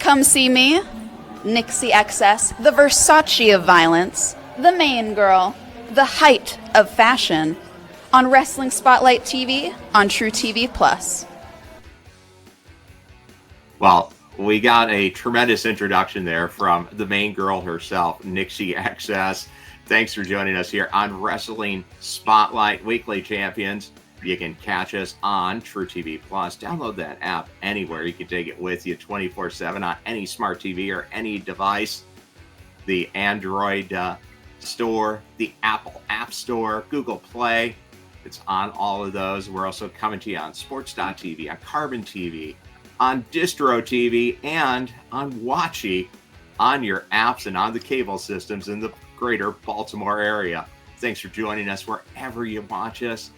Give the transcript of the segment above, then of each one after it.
Come see me, Nixi XS, the Versace of violence, the main girl, the height of fashion, on Wrestling Spotlight TV on True TV Plus. Well, we got a tremendous introduction there from the main girl herself, Nixi XS. Thanks for joining us here on Wrestling Spotlight Weekly Champions. You can catch us on True TV Plus. Download that app anywhere. You can take it with you 24/7 on any smart TV or any device. The Android store, the Apple App Store, Google Play. It's on all of those. We're also coming to you on Sports.tv, on Carbon TV, on Distro TV, and on Watchy, on your apps and on the cable systems in the greater Baltimore area. Thanks for joining us wherever you watch us.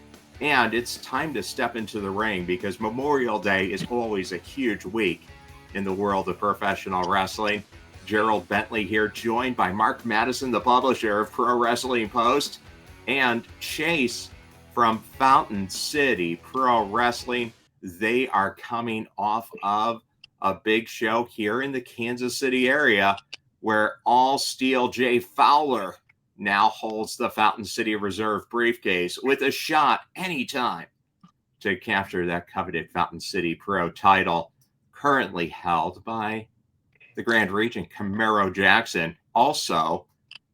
And it's time to step into the ring because Memorial Day is always a huge week in the world of professional wrestling. Gerald Bentley here, joined by Marc Madison, the publisher of Pro Wrestling Post, and Chase from Fountain City Pro Wrestling. They are coming off of a big show here in the Kansas City area where All Steel Jay Fowler now holds the Fountain City Reserve briefcase with a shot anytime to capture that coveted Fountain City Pro title, currently held by the Grand Regent Camaro Jackson, also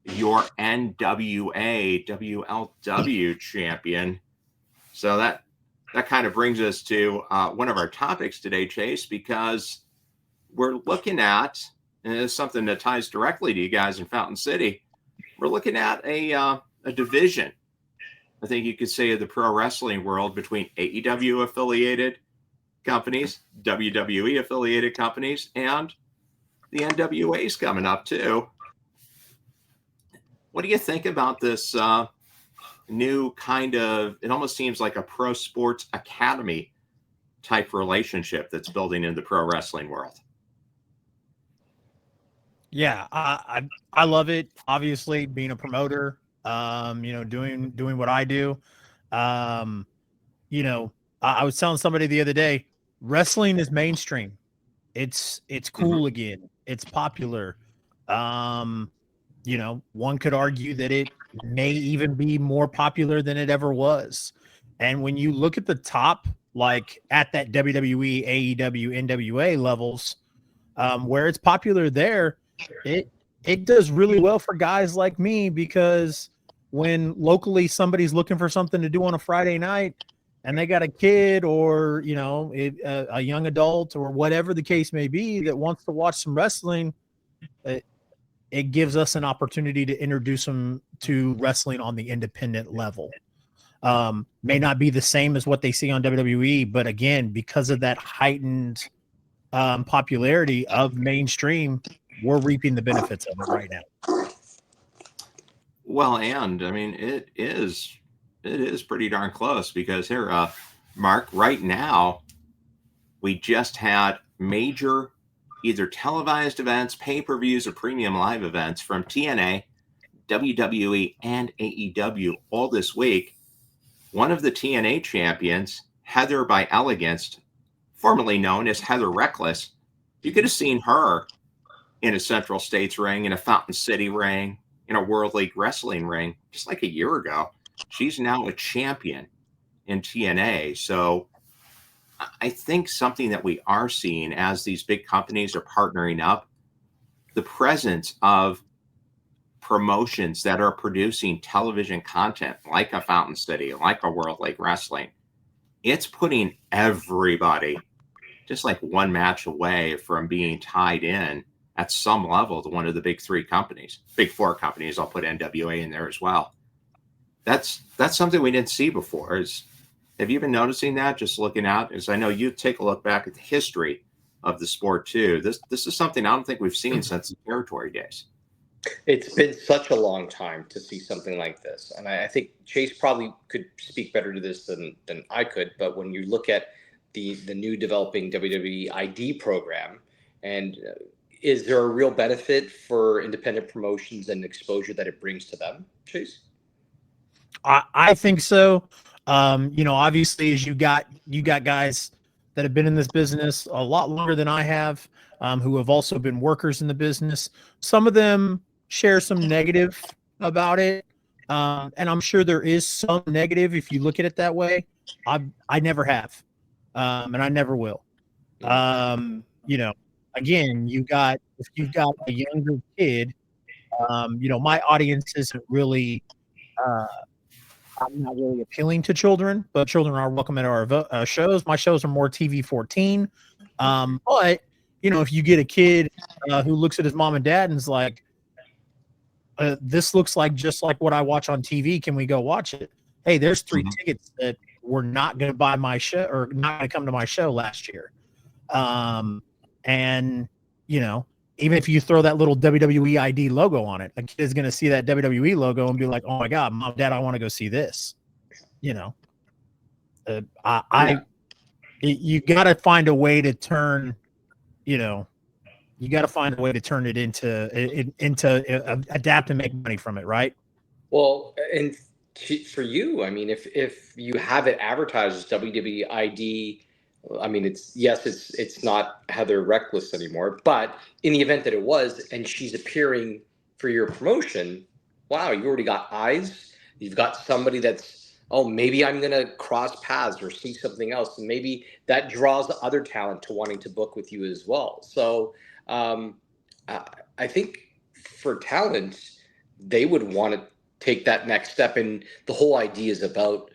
your NWA WLW champion. So that kind of brings us to one of our topics today, Chase, because we're looking at, and it's something that ties directly to you guys in Fountain City, we're looking at a division, I think you could say, of the pro wrestling world between AEW affiliated companies, WWE affiliated companies, and the NWA's coming up too. What do you think about this new kind of, it almost seems like a pro sports academy type relationship that's building in the pro wrestling world? Yeah, I love it. Obviously, being a promoter, doing what I do. I was telling somebody the other day, wrestling is mainstream. It's cool again. It's popular. One could argue that it may even be more popular than it ever was. And when you look at the top, like at that WWE, AEW, NWA levels, where it's popular there, it does really well for guys like me, because when locally somebody's looking for something to do on a Friday night and they got a kid or a young adult or whatever the case may be that wants to watch some wrestling, it gives us an opportunity to introduce them to wrestling on the independent level. May not be the same as what they see on WWE, but again, because of that heightened popularity of mainstream, we're reaping the benefits of it right now. Well, and I mean, it is pretty darn close, because here, Mark, right now, we just had major either televised events, pay-per-views, or premium live events from TNA, WWE, and AEW all this week. One of the TNA champions, Heather by Elegance, formerly known as Heather Reckless, you could have seen her in a Central States ring, in a Fountain City ring, in a World League Wrestling ring, just like a year ago. She's now a champion in TNA. So I think something that we are seeing as these big companies are partnering up, the presence of promotions that are producing television content like a Fountain City, like a World League Wrestling, it's putting everybody just like one match away from being tied in at some level to one of the big three companies, big four companies. I'll put NWA in there as well. That's something we didn't see before. Have you been noticing that, just looking out? As I know you take a look back at the history of the sport too. This is something I don't think we've seen since the territory days. It's been such a long time to see something like this. And I think Chase probably could speak better to this than I could. But when you look at the new developing WWE ID program, and is there a real benefit for independent promotions and exposure that it brings to them, Chase? I think so. Obviously, as you got guys that have bin in this business a lot longer than I have, who have also been workers in the business. Some of them share some negative about it, and I'm sure there is some negative if you look at it that way. I never have, and I never will. You know, again, if you've got a younger kid, you know, my audience isn't really. I'm not really appealing to children, but children are welcome at our shows. My shows are more TV 14. But you know, if you get a kid who looks at his mom and dad and is like, "This looks like just like what I watch on TV. Can we go watch it?" Hey, there's 3 tickets that were not going to buy my show or not going to come to my show last year. And you know, even if you throw that little WWE ID logo on it, a kid is going to see that WWE logo and be like, "Oh my God, mom, dad, I want to go see this." You know, you got to find a way to turn, you know, you got to find a way to turn it into adapt and make money from it, right? Well, and for you, I mean, if you have it advertised as WWE ID, I mean, it's not Heather Reckless anymore. But in the event that it was, and she's appearing for your promotion, wow, you already got eyes. You've got somebody that's, oh, maybe I'm gonna cross paths or see something else, and maybe that draws the other talent to wanting to book with you as well. So I, I think for talent, they would want to take that next step, and the whole idea is about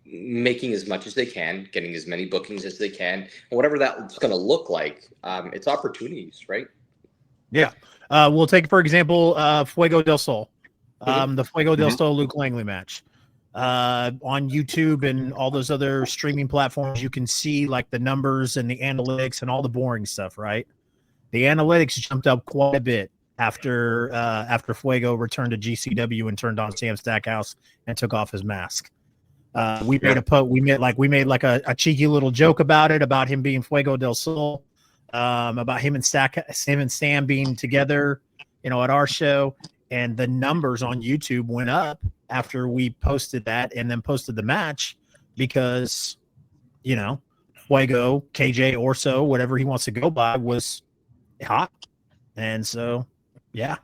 making as much as they can, getting as many bookings as they can, and whatever that's going to look like. It's opportunities, right? Yeah. We'll take, for example, Fuego del Sol, the Fuego del Sol Luke Langley match. On YouTube and all those other streaming platforms, you can see like the numbers and the analytics and all the boring stuff, right? The analytics jumped up quite a bit after Fuego returned to GCW and turned on Sam Stackhouse and took off his mask. We made a cheeky little joke about it, about him being Fuego del Sol, about him and Sam being together, you know, at our show. And the numbers on YouTube went up after we posted that and then posted the match because, you know, Fuego, KJ Orso, whatever he wants to go by, was hot. And so, yeah.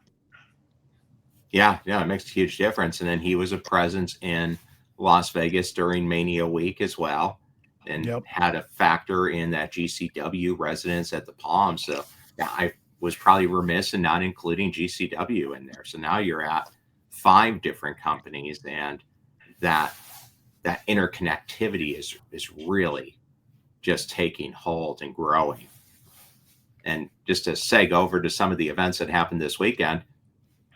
Yeah, it makes a huge difference. And then he was a presence in Las Vegas during Mania week as well, and had a factor in that GCW residence at the Palm. So yeah, I was probably remiss in not including GCW in there. So now you're at 5 different companies, and that interconnectivity is really just taking hold and growing. And just to seg over to some of the events that happened this weekend,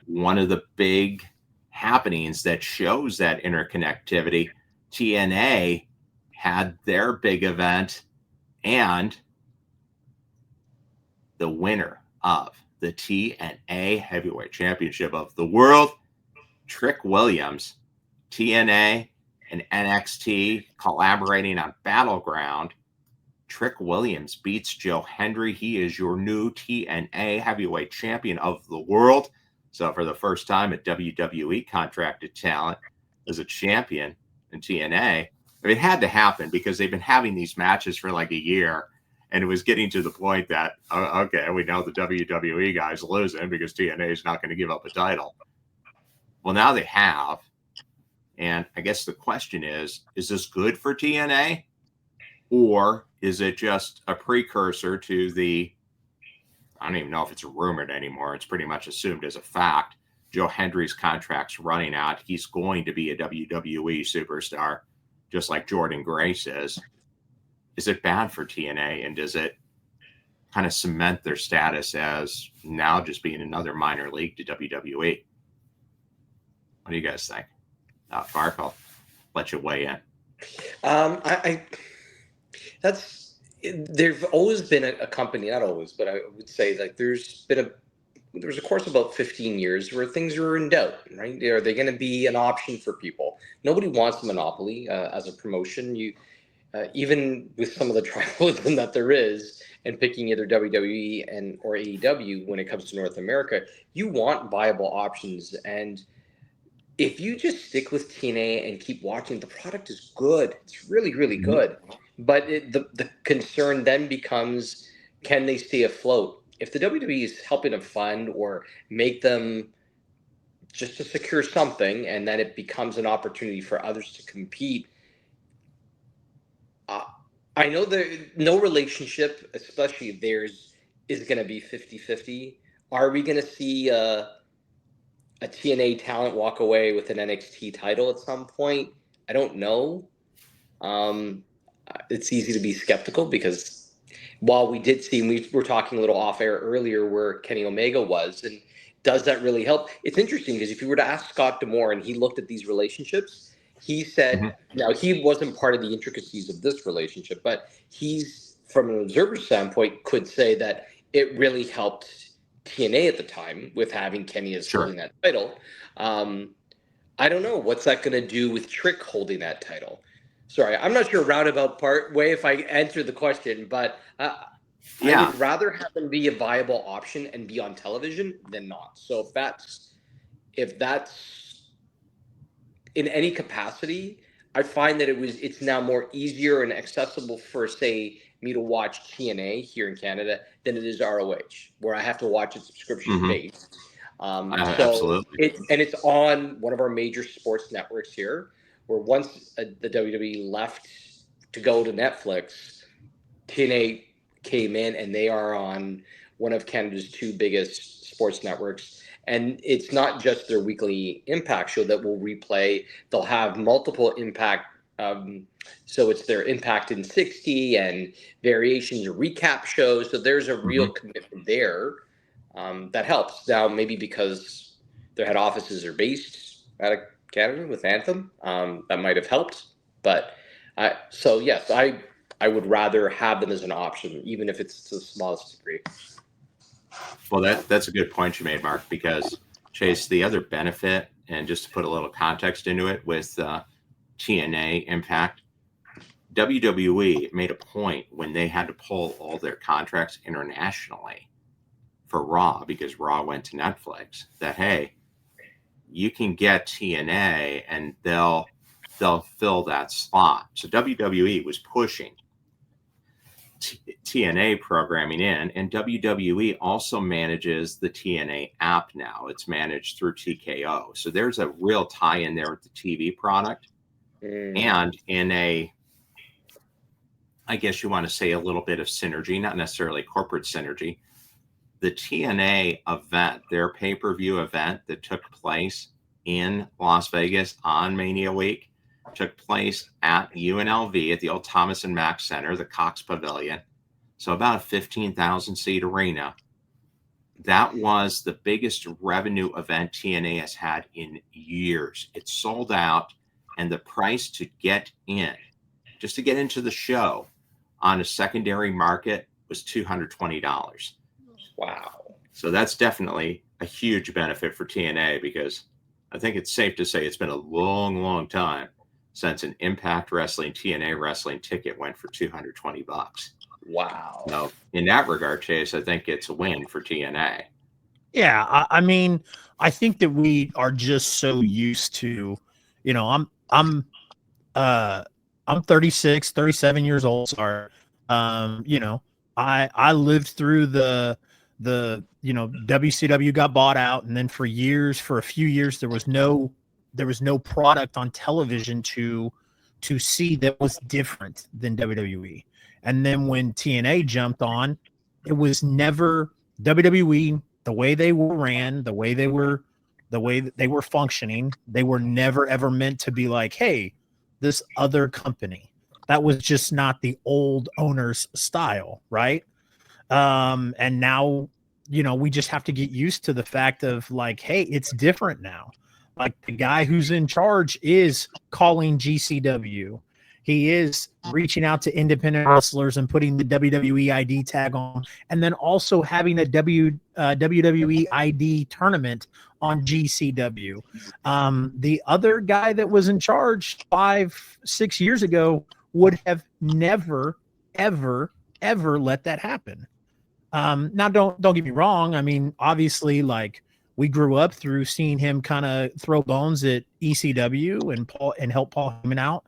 one of the big happenings that shows that interconnectivity, TNA had their big event, and the winner of the TNA Heavyweight Championship of the World, Trick Williams, TNA and NXT collaborating on Battleground. Trick Williams beats Joe Hendry. He is your new TNA Heavyweight Champion of the World. So for the first time, a WWE contracted talent as a champion in TNA. I mean, it had to happen because they've been having these matches for like a year, and it was getting to the point that, okay, we know the WWE guy's losing because TNA is not going to give up a title. Well, now they have. And I guess the question is this good for TNA? Or is it just a precursor to the, I don't even know if it's rumored anymore, it's pretty much assumed as a fact, Joe Hendry's contract's running out. He's going to be a WWE superstar, just like Jordan Grace is. Is it bad for TNA, and does it kind of cement their status as now just being another minor league to WWE? What do you guys think? Mark, I'll let you weigh in. There's always been a company, not always, but I would say like there was a course of about 15 years where things were in doubt, right? Are they going to be an option for people? Nobody wants a monopoly as a promotion. You even with some of the tribalism that there is, and picking either WWE or AEW when it comes to North America, you want viable options. And if you just stick with TNA and keep watching, the product is good. It's really, really good. But the concern then becomes, can they stay afloat? If the WWE is helping to fund or make them just to secure something, and then it becomes an opportunity for others to compete. I know no relationship, especially theirs, is going to be 50-50. Are we going to see a TNA talent walk away with an NXT title at some point? I don't know. It's easy to be skeptical because while we did see, and we were talking a little off air earlier where Kenny Omega was, and does that really help? It's interesting because if you were to ask Scott D'Amore and he looked at these relationships, he said, now he wasn't part of the intricacies of this relationship, but he's, from an observer standpoint, could say that it really helped TNA at the time with having Kenny as holding that title. I don't know. What's that going to do with Trick holding that title? Sorry, I'm not sure roundabout part way if I answer the question, but I would rather have them be a viable option and be on television than not. So if that's in any capacity, I find that it's now more easier and accessible for, say, me to watch TNA here in Canada than it is ROH, where I have to watch it subscription based. Absolutely. It's on one of our major sports networks here, where once the WWE left to go to Netflix, TNA came in and they are on one of Canada's two biggest sports networks. And it's not just their weekly Impact show that will replay. They'll have multiple Impact. So it's their Impact in 60 and variations or recap shows. So there's a real commitment there that helps. Now, maybe because their head offices are based out of Canada with Anthem, that might have helped. But so yes, I would rather have them as an option, even if it's to the smallest degree. Well, that's a good point you made, Mark, because Chase, the other benefit, and just to put a little context into it with TNA Impact, WWE made a point when they had to pull all their contracts internationally for Raw, because Raw went to Netflix, that, hey, you can get TNA and they'll fill that slot. So WWE was pushing TNA programming in, and WWE also manages the TNA app now. It's managed through TKO. So there's a real tie in there with the TV product. And in a, I guess you want to say, a little bit of synergy, not necessarily corporate synergy. The TNA event, their pay-per-view event that took place in Las Vegas on Mania Week, took place at UNLV at the old Thomas and Mack Center, the Cox Pavilion. So about a 15,000 seat arena. That was the biggest revenue event TNA has had in years. It sold out, and the price to get in, just to get into the show on a secondary market, was $220. Wow. So that's definitely a huge benefit for TNA, because I think it's safe to say it's been a long, long time since an Impact Wrestling, TNA Wrestling ticket went for $220. Wow. So in that regard, Chase, I think it's a win for TNA. Yeah, I mean, I think that we are just so used to, you know, I'm 36, 37 years old. Sorry. You know, I lived through the WCW got bought out, and then for a few years, there was no product on television to see that was different than WWE. And then when TNA jumped on, it was never WWE, the way they were ran, the way they were functioning. They were never ever meant to be like, hey, this other company. That was just not the old owner's style, right? And now, you know, we just have to get used to the fact of like, hey, it's different now. Like, the guy who's in charge is calling GCW. He is reaching out to independent wrestlers and putting the WWE ID tag on, and then also having a WWE ID tournament on GCW. The other guy that was in charge 5-6 years ago would have never, ever, ever let that happen. Now, don't get me wrong. I mean, obviously, like, we grew up through seeing him kind of throw bones at ECW and help Paul Heyman out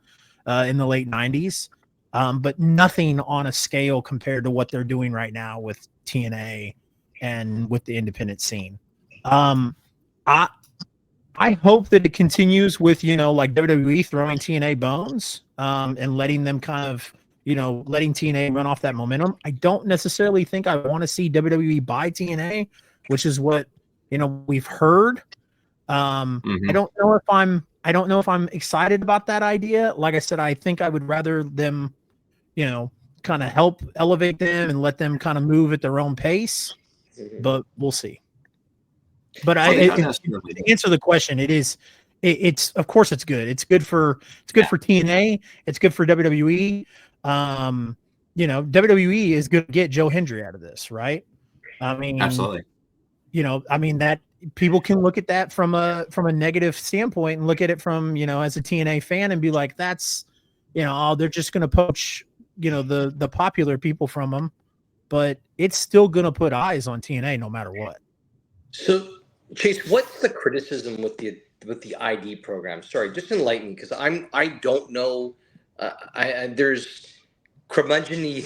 in the late 90s. but nothing on a scale compared to what they're doing right now with TNA and with the independent scene. I hope that it continues with, like WWE throwing TNA bones, and letting them kind of, letting TNA run off that momentum. I don't necessarily think I want to see WWE buy TNA, which is what, we've heard. I don't know if I'm excited about that idea. Like I said, I think I would rather them, kind of help elevate them and let them kind of move at their own pace, but we'll see. But to answer the question, it's of course it's good. It's good for TNA. It's good for WWE. WWE is going to get Joe Hendry out of this, right? I mean, absolutely. That people can look at that from a negative standpoint and look at it from, as a TNA fan and be like, that's, they're just going to poach, the popular people from them, but it's still going to put eyes on TNA no matter what. So, Chase, what's the criticism with the ID program? Sorry, just enlighten me, because I don't know. There's curmudgeon-y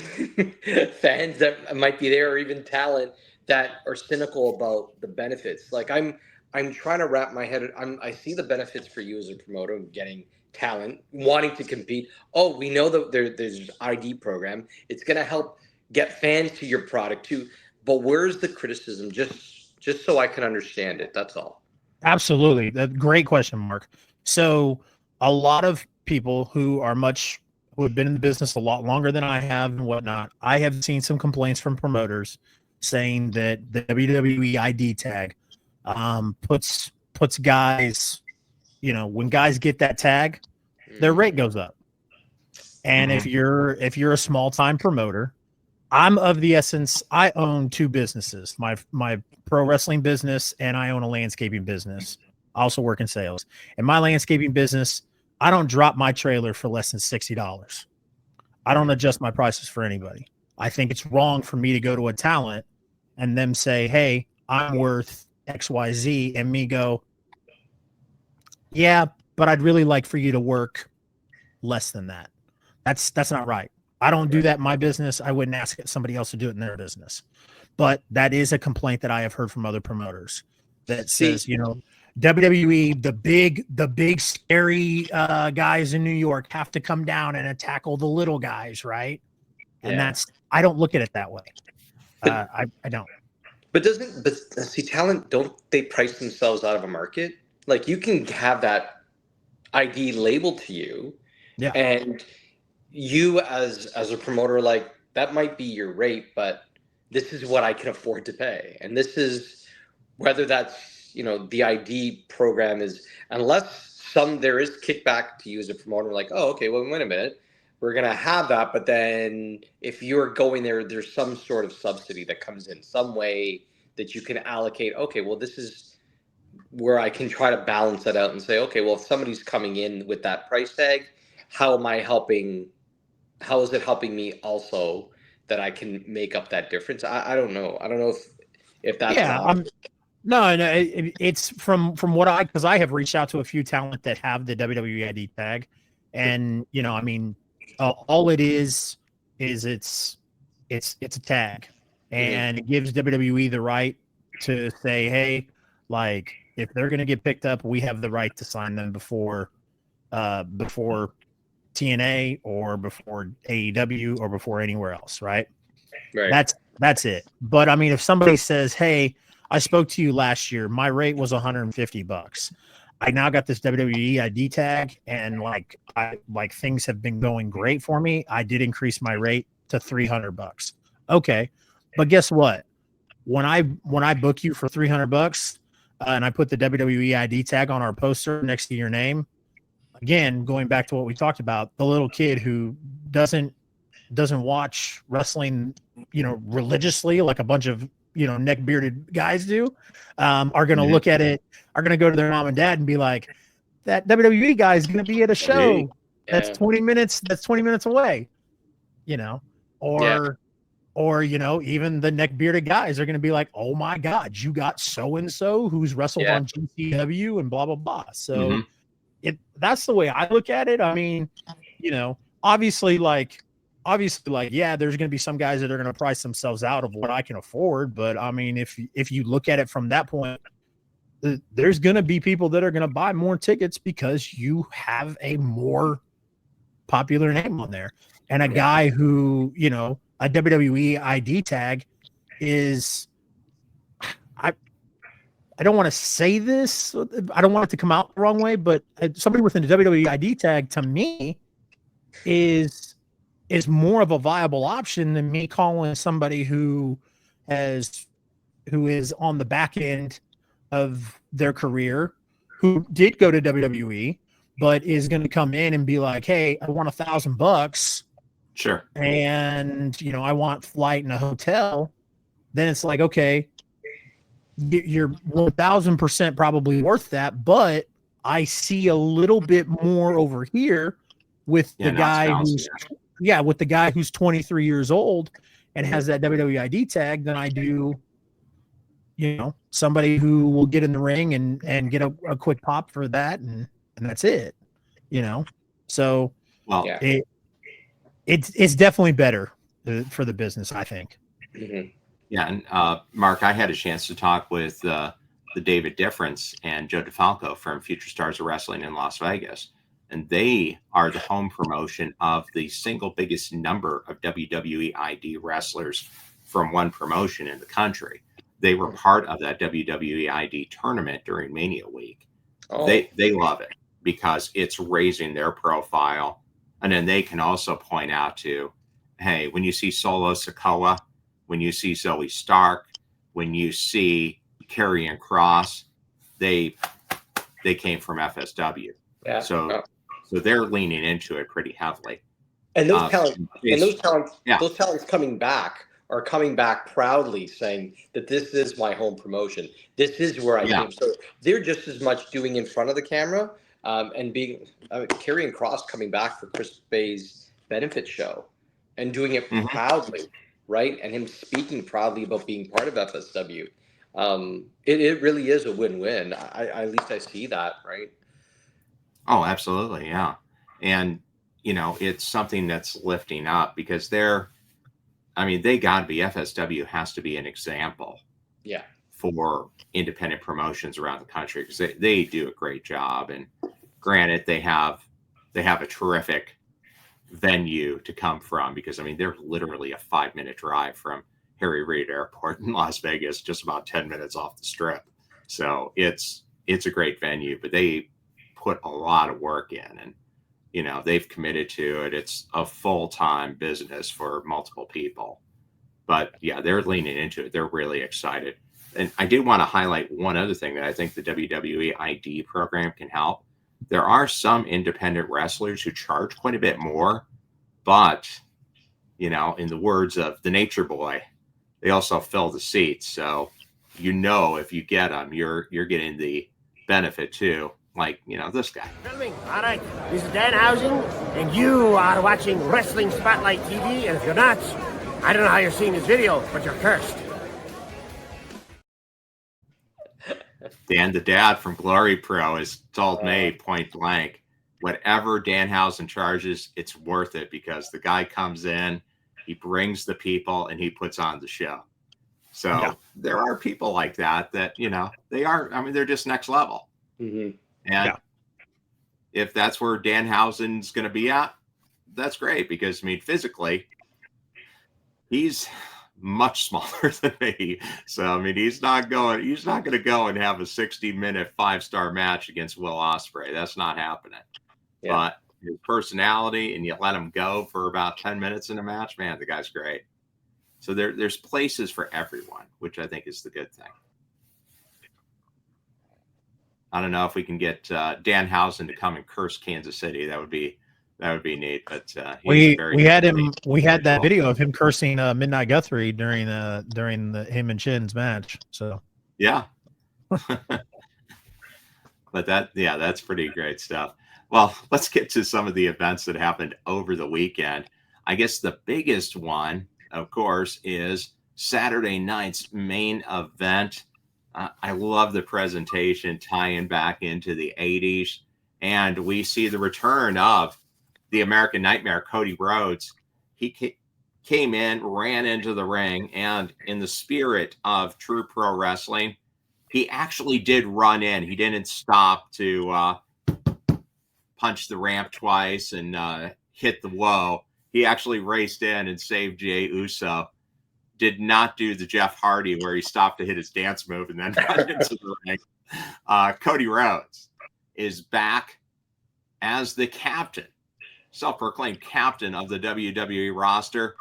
fans that might be there, or even talent that are cynical about the benefits. Like I'm trying to wrap my head. I see the benefits for you as a promoter, getting talent, wanting to compete. Oh, we know that there's ID program. It's going to help get fans to your product too. But where's the criticism? Just so I can understand it. That's all. Absolutely. Great question, Mark. So a lot of people who have been in the business a lot longer than I have and whatnot, I have seen some complaints from promoters saying that the WWE ID tag puts guys, when guys get that tag, their rate goes up. And if you're a small time promoter, I'm of the essence, I own two businesses, my pro wrestling business, and I own a landscaping business. I also work in sales. In my landscaping business, I don't drop my trailer for less than $60. I don't adjust my prices for anybody. I think it's wrong for me to go to a talent and them say, hey, I'm worth XYZ, and me go, yeah, but I'd really like for you to work less than that. That's not right. I don't do that in my business. I wouldn't ask somebody else to do it in their business. But that is a complaint that I have heard from other promoters that says, WWE, the big scary guys in New York have to come down and tackle the little guys, right? And I don't look at it that way. I don't. But see, talent, don't they price themselves out of a market? Like, you can have that ID labeled to you, and you as a promoter, like, that might be your rate, but this is what I can afford to pay. And this is whether that's, the ID program is, unless there is kickback to you as a promoter, like, oh, okay, well, wait a minute, we're going to have that. But then if you're going there, there's some sort of subsidy that comes in some way that you can allocate. Okay, well, this is where I can try to balance that out and say, okay, well, if somebody's coming in with that price tag, how is it helping me also that I can make up that difference? I don't know. I don't know if that's no, it's from what because I have reached out to a few talent that have the WWE ID tag, and all it is it's a tag, and it gives WWE the right to say, hey, like, if they're going to get picked up, we have the right to sign them before TNA or before AEW or before anywhere else, right? Right. That's it. But if somebody says, hey, I spoke to you last year, my rate was $150. I now got this WWE ID tag, and things have been going great for me. I did increase my rate to $300. Okay. But guess what? When I book you for $300, and I put the WWE ID tag on our poster next to your name, again, going back to what we talked about, the little kid who doesn't watch wrestling, religiously, like a bunch of, neck bearded guys do, are going to look at it, are going to go to their mom and dad and be like, that WWE guy is going to be at a show that's 20 minutes away, or even the neck bearded guys are going to be like, oh my God, you got so-and-so who's wrestled on GCW and blah, blah, blah. So that's the way I look at it. Obviously, like, obviously, like, yeah, there's going to be some guys that are going to price themselves out of what I can afford. But I mean, if you look at it from that point, there's going to be people that are going to buy more tickets because you have a more popular name on there. And a guy who, you know, a WWE ID tag is, I don't want to say this, I don't want it to come out the wrong way, but somebody with a WWE ID tag to me is more of a viable option than me calling somebody who is on the back end of their career, who did go to WWE, but is going to come in and be like, hey, I want $1,000. Sure. And, you know, I want flight and a hotel. Then it's like, okay, you're 1,000% probably worth that, but I see a little bit more over here with the guy with the guy who's 23 years old and has that WWE ID tag than I do, you know, somebody who will get in the ring and get a quick pop for that. And that's it, you know? So it's definitely better for the business, I think. Mm-hmm. Yeah, and Mark, I had a chance to talk with the David Difference and Joe DeFalco from Future Stars of Wrestling in Las Vegas, and they are the home promotion of the single biggest number of WWE ID wrestlers from one promotion in the country. They were part of that WWE ID tournament during Mania Week. Oh. They love it because it's raising their profile, and then they can also point out to, hey, when you see Solo Sikoa, when you see Zoe Stark, when you see Karrion Kross, they came from FSW. Yeah. So they're leaning into it pretty heavily. And those talents coming back are coming back proudly, saying that this is my home promotion. This is where I came. So they're just as much doing in front of the camera and being Karrion Kross coming back for Chris Bay's benefit show and doing it proudly. Right, and him speaking proudly about being part of FSW, it really is a win-win. At least I see that, right? Oh, absolutely, yeah. And you know, it's something that's lifting up because they got to be, FSW has to be an example, for independent promotions around the country because they do a great job. And granted, they have a terrific venue to come from because they're literally a 5-minute drive from Harry Reid Airport in Las Vegas, just about 10 minutes off the strip. So it's a great venue, but they put a lot of work in, and you know, they've committed to it. It's a full-time business for multiple people, but yeah, they're leaning into it. They're really excited. And I did want to highlight one other thing that I think the WWE ID program can help. There are some independent wrestlers who charge quite a bit more, but, you know, in the words of the Nature Boy, they also fill the seats. So, you know, if you get them, you're getting the benefit too. Like, you know, this guy. Filming. All right, this is Dan Housing, and you are watching Wrestling Spotlight TV. And if you're not, I don't know how you're seeing this video, but you're cursed. Dan, the dad from Glory Pro, has told me point blank, whatever Danhausen charges, it's worth it because the guy comes in, he brings the people, and he puts on the show. So there are people like that, you know, they're just next level. Mm-hmm. And if that's where Danhausen's going to be at, that's great because, physically, he's much smaller than me. So, he's not going to go and have a 60-minute 5-star match against Will Ospreay. That's not happening. Yeah. But his personality, and you let him go for about 10 minutes in a match, man, the guy's great. So there's places for everyone, which I think is the good thing. I don't know if we can get Danhausen to come and curse Kansas City. That would be neat. But we had that video of him cursing Midnight Guthrie during him and Shin's match. So yeah, but that's pretty great stuff. Well, let's get to some of the events that happened over the weekend. I guess the biggest one, of course, is Saturday night's main event. I love the presentation tying back into the 80s. And we see the return of the American Nightmare, Cody Rhodes. he came in, ran into the ring, and in the spirit of true pro wrestling, he actually did run in. He didn't stop to punch the ramp twice and hit the whoa. He actually raced in and saved Jey Uso. Did not do the Jeff Hardy where he stopped to hit his dance move and then got into the ring. Cody Rhodes is back as the captain, self-proclaimed captain of the WWE roster.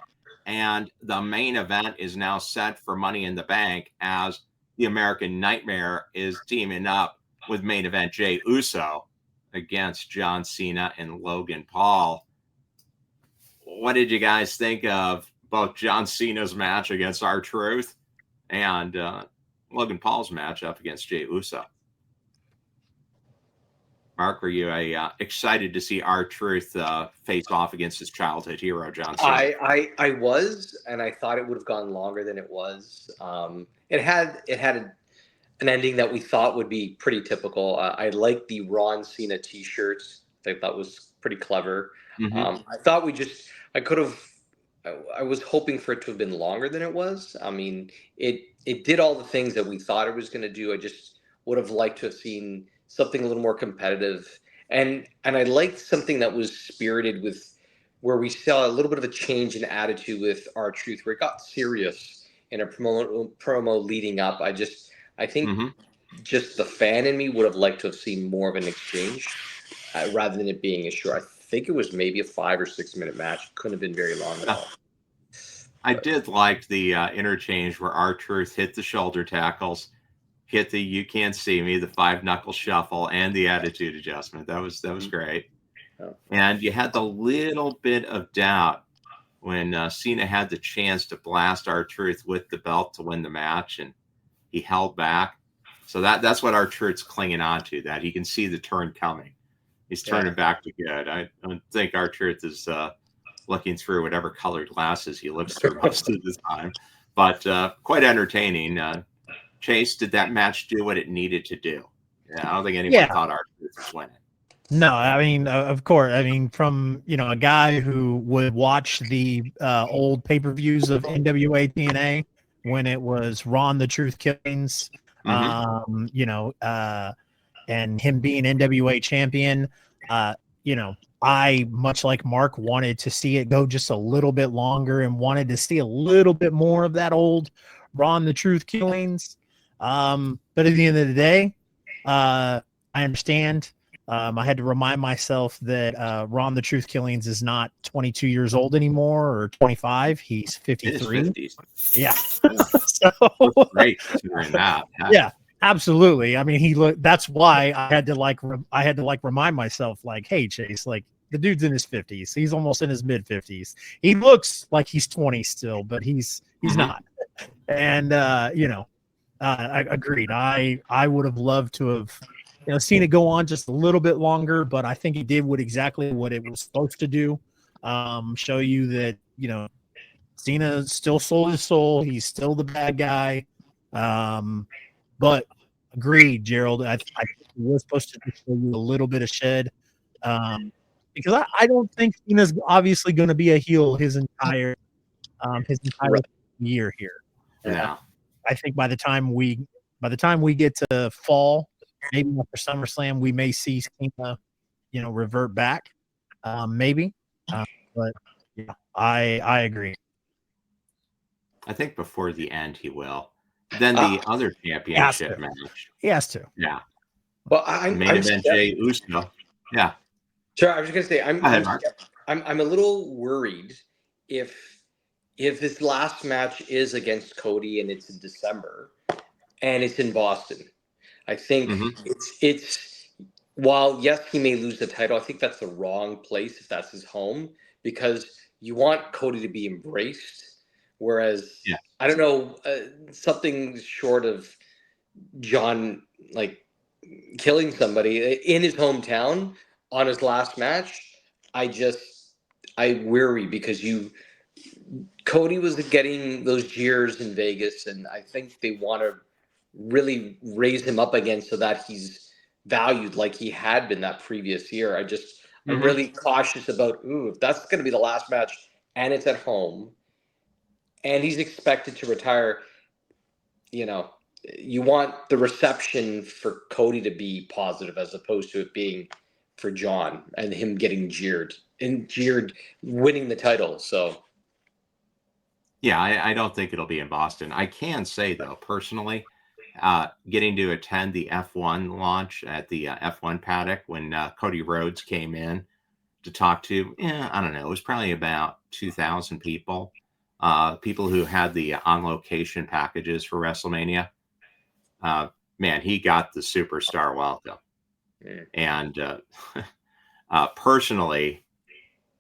And the main event is now set for Money in the Bank as the American Nightmare is teaming up with main event Jey Uso against John Cena and Logan Paul. What did you guys think of both John Cena's match against R-Truth and Logan Paul's match up against Jey Uso? Mark, were you excited to see R-Truth face off against his childhood hero, John Cena? I was, and I thought it would have gone longer than it was. It had an ending that we thought would be pretty typical. I liked the Ron Cena T-shirts. I thought was pretty clever. Mm-hmm. I thought I was hoping for it to have been longer than it was. I mean, it did all the things that we thought it was going to do. I just would have liked to have seen something a little more competitive. And I liked something that was spirited with, where we saw a little bit of a change in attitude with R-Truth, where it got serious in a promo leading up. I think just the fan in me would have liked to have seen more of an exchange rather than it being a short. I think it was maybe a 5 or 6 minute match. Couldn't have been very long at all. I did like the interchange where R-Truth hit the shoulder tackles, hit the "you can't see me," the 5-knuckle shuffle, and the attitude adjustment. That was great. Oh. And you had the little bit of doubt when Cena had the chance to blast R-Truth with the belt to win the match, and he held back. So that's what R-Truth's clinging on to, that he can see the turn coming. He's turning back to good. I don't think R-Truth is looking through whatever colored glasses he looks through most of the time. But quite entertaining. Chase, did that match do what it needed to do? Yeah, I don't think anyone thought R-Truth was winning. No, I mean, of course. I mean, from a guy who would watch the old pay-per-views of NWA TNA when it was Ron the Truth Killings, and him being NWA champion, I, much like Mark, wanted to see it go just a little bit longer and wanted to see a little bit more of that old Ron the Truth Killings. But at the end of the day, I understand. I had to remind myself that Ron the Truth Killings is not 22 years old anymore or 25. He's 53. Yeah. So great considering that. Yeah, absolutely. I mean, that's why I had to remind myself, like, hey, Chase, like, the dude's in his 50s. He's almost in his mid 50s. He looks like he's 20 still, but he's not. And I agreed. I would have loved to have seen it go on just a little bit longer, but I think it did exactly what it was supposed to do. Show you that Cena still sold his soul. He's still the bad guy. But agreed, Gerald. I think it was supposed to show you a little bit of shed. Because I don't think Cena's obviously going to be a heel his entire year here. Yeah. I think by the time we get to fall, maybe after SummerSlam, we may see Cena, revert back, maybe. But yeah, I agree. I think before the end he will. Then the other championship match. He has to. Yeah. Well, I'm Jey Uso. Yeah. Sure. I was just gonna say I'm a little worried if this last match is against Cody and it's in December and it's in Boston. I think it's while yes he may lose the title, I think that's the wrong place if that's his home, because you want Cody to be embraced. Whereas I don't know, something short of John like killing somebody in his hometown on his last match, I worry, because Cody was getting those jeers in Vegas, and I think they want to really raise him up again so that he's valued like he had been that previous year. I'm really cautious about if that's going to be the last match and it's at home, and he's expected to retire. You know, you want the reception for Cody to be positive as opposed to it being for John and him getting jeered winning the title. So Yeah, I don't think it'll be in Boston. I can say, though, personally, getting to attend the F1 launch at the F1 paddock when Cody Rhodes came in to talk to, I don't know, it was probably about 2,000 people, people who had the on-location packages for WrestleMania. Man, he got the superstar welcome. And personally,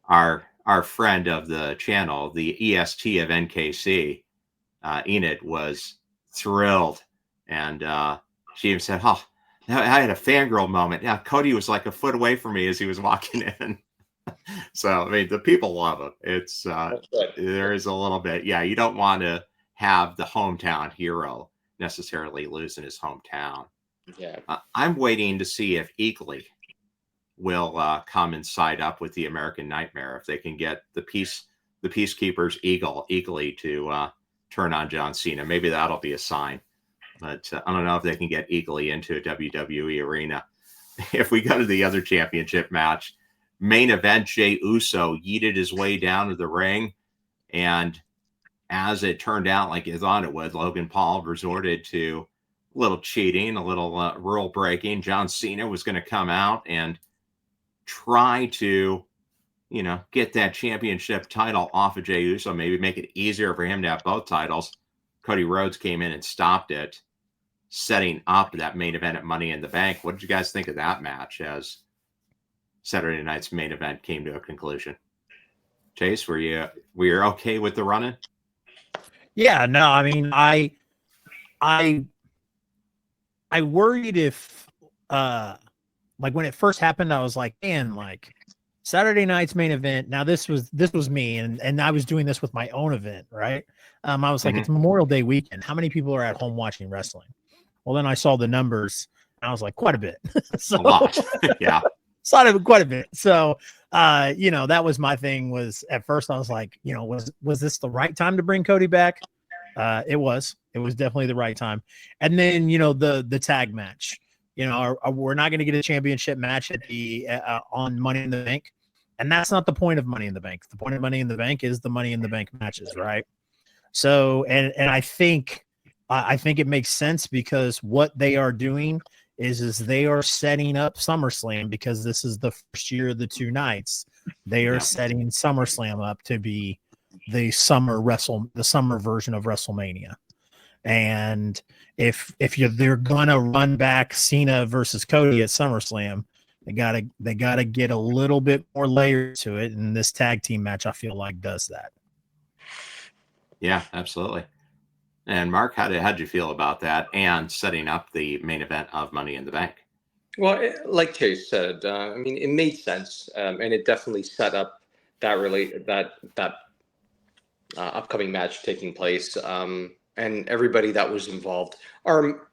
our friend of the channel, the EST of NKC, Enid, was thrilled. And she even said, "Oh, I had a fangirl moment. Yeah, Cody was like a foot away from me as he was walking in." So, I mean, the people love him. It's there is a little bit. Yeah, you don't want to have the hometown hero necessarily lose in his hometown. yeah, I'm waiting to see if Eagly will come and side up with the American Nightmare if they can get the Peacekeepers Eagly to turn on John Cena. Maybe that'll be a sign. But I don't know if they can get Eagly into a WWE arena. If we go to the other championship match, main event, Jey Uso yeeted his way down to the ring, and as it turned out like you thought it would, Logan Paul resorted to a little cheating, a little rule breaking. John Cena was going to come out and try to, get that championship title off of Jey Uso, maybe make it easier for him to have both titles. Cody Rhodes came in and stopped it, setting up that main event at Money in the Bank. What did you guys think of that match as Saturday night's main event came to a conclusion? Chase, were you okay with the run-in? Yeah, no, I mean, I worried if like when it first happened, I was like, man, like Saturday night's main event. Now this was me, and I was doing this with my own event, right? I was like, it's Memorial Day weekend. How many people are at home watching wrestling? Well, then I saw the numbers, and I was like, quite a bit. So, a lot. Yeah. Saw it quite a bit. So that was my thing. Was at first I was like, was this the right time to bring Cody back? It was definitely the right time. And then the tag match. We're not going to get a championship match at the on Money in the Bank, and that's not the point of Money in the Bank. The point of Money in the Bank is the Money in the Bank matches, right? So, and I think it makes sense because what they are doing is they are setting up SummerSlam, because this is the first year of the two nights. They are setting SummerSlam up to be the summer version of WrestleMania. And if they're gonna run back Cena versus Cody at SummerSlam, they gotta get a little bit more layers to it, and this tag team match I feel like does that. Yeah, absolutely. And Mark, how'd you feel about that and setting up the main event of Money in the Bank? Well, like Chase said, I mean, it made sense, and it definitely set up that upcoming match taking place. And everybody that was involved are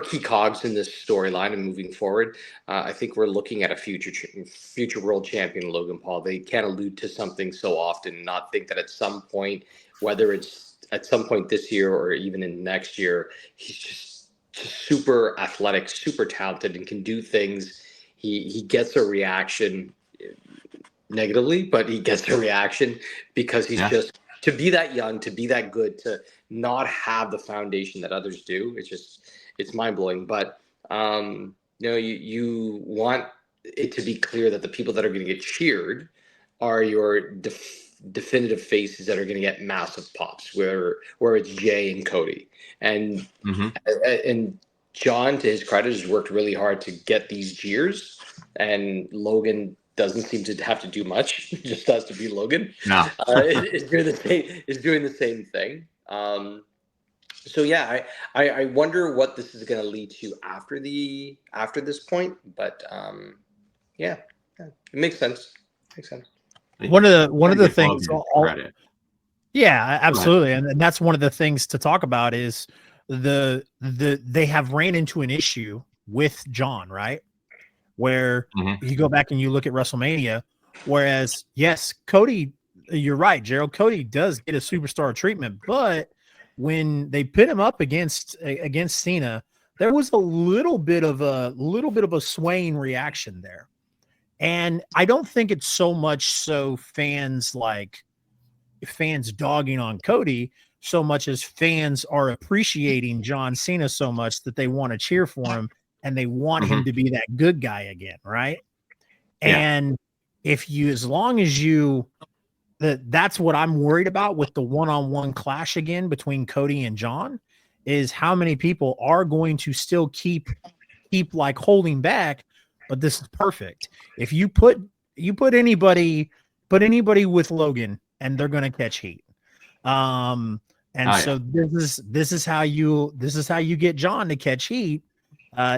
key cogs in this storyline and moving forward. I think we're looking at a future world champion, Logan Paul. They can't allude to something so often and not think that at some point, whether it's at some point this year or even in next year, he's just super athletic, super talented, and can do things. He gets a reaction negatively, but he gets a reaction because he's just, to be that young, to be that good, to not have the foundation that others do. It's mind blowing. But you want it to be clear that the people that are going to get cheered are your definitive faces that are going to get massive pops, where it's Jay and Cody, and John, to his credit, has worked really hard to get these jeers, and Logan doesn't seem to have to do much. He just has to be Logan. No. Is doing the same thing. So yeah, I wonder what this is going to lead to after this point. But yeah, it makes sense. One of the things. Yeah, absolutely, and that's one of the things to talk about is they have ran into an issue with John, right? Where you go back and you look at WrestleMania, whereas yes, Cody you're right. Gerald, Cody does get a superstar treatment, but when they pit him up against Cena, there was a little bit of a swaying reaction there. And I don't think it's so much so fans dogging on Cody so much as fans are appreciating John Cena so much that they want to cheer for him and they want him to be that good guy again, right? Yeah. And as long as that's what I'm worried about with the one-on-one clash again between Cody and John, is how many people are going to still keep like holding back. But this is perfect. If you put anybody with Logan, and they're going to catch heat. This is how you get John to catch heat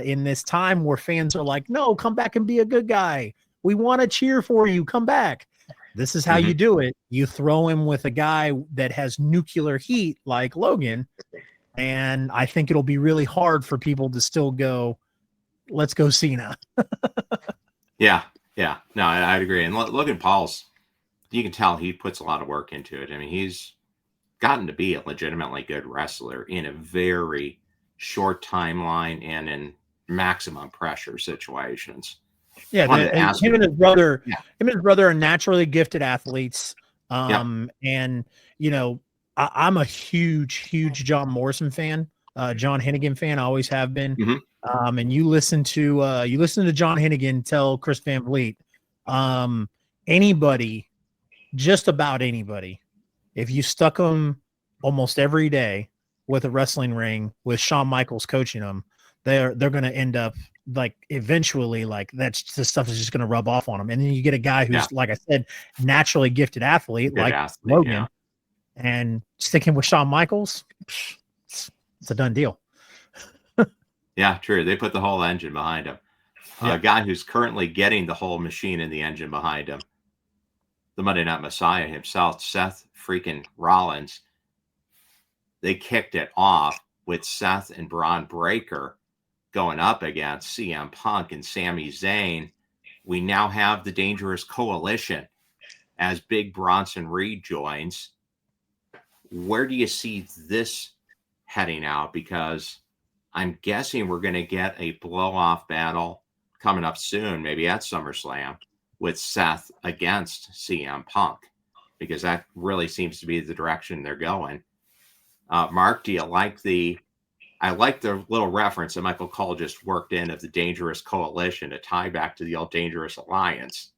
in this time where fans are like, no, come back and be a good guy. We want to cheer for you. Come back. This is how you do it. You throw him with a guy that has nuclear heat like Logan. And I think it'll be really hard for people to still go, let's go Cena. Yeah. No, I'd agree. And Logan Paul's, you can tell he puts a lot of work into it. I mean, he's gotten to be a legitimately good wrestler in a very short timeline and in maximum pressure situations. Yeah, him and his brother are naturally gifted athletes. And you know, I'm a huge John Morrison fan, John Hennigan fan. I always have been. And you listen to John Hennigan tell Chris Van Vliet, just about anybody, if you stuck them almost every day with a wrestling ring with Shawn Michaels coaching them, they're going to end up like eventually like that's the stuff is just going to rub off on them. And then you get a guy who's like I said, naturally gifted athlete Logan, and stick him with Shawn Michaels. It's a done deal. Yeah, true. They put the whole engine behind him. A guy who's currently getting the whole machine and the engine behind him, the Monday Night Messiah himself, Seth freaking Rollins. They kicked it off with Seth and Braun Breaker going up against CM Punk and Sami Zayn. We now have the Dangerous Coalition as Big Bronson Reed joins. Where do you see this heading out? Because I'm guessing we're going to get a blow-off battle coming up soon, maybe at SummerSlam, with Seth against CM Punk, because that really seems to be the direction they're going. Mark, do you like I like the little reference that Michael Cole just worked in of the Dangerous Coalition to tie back to the old Dangerous Alliance.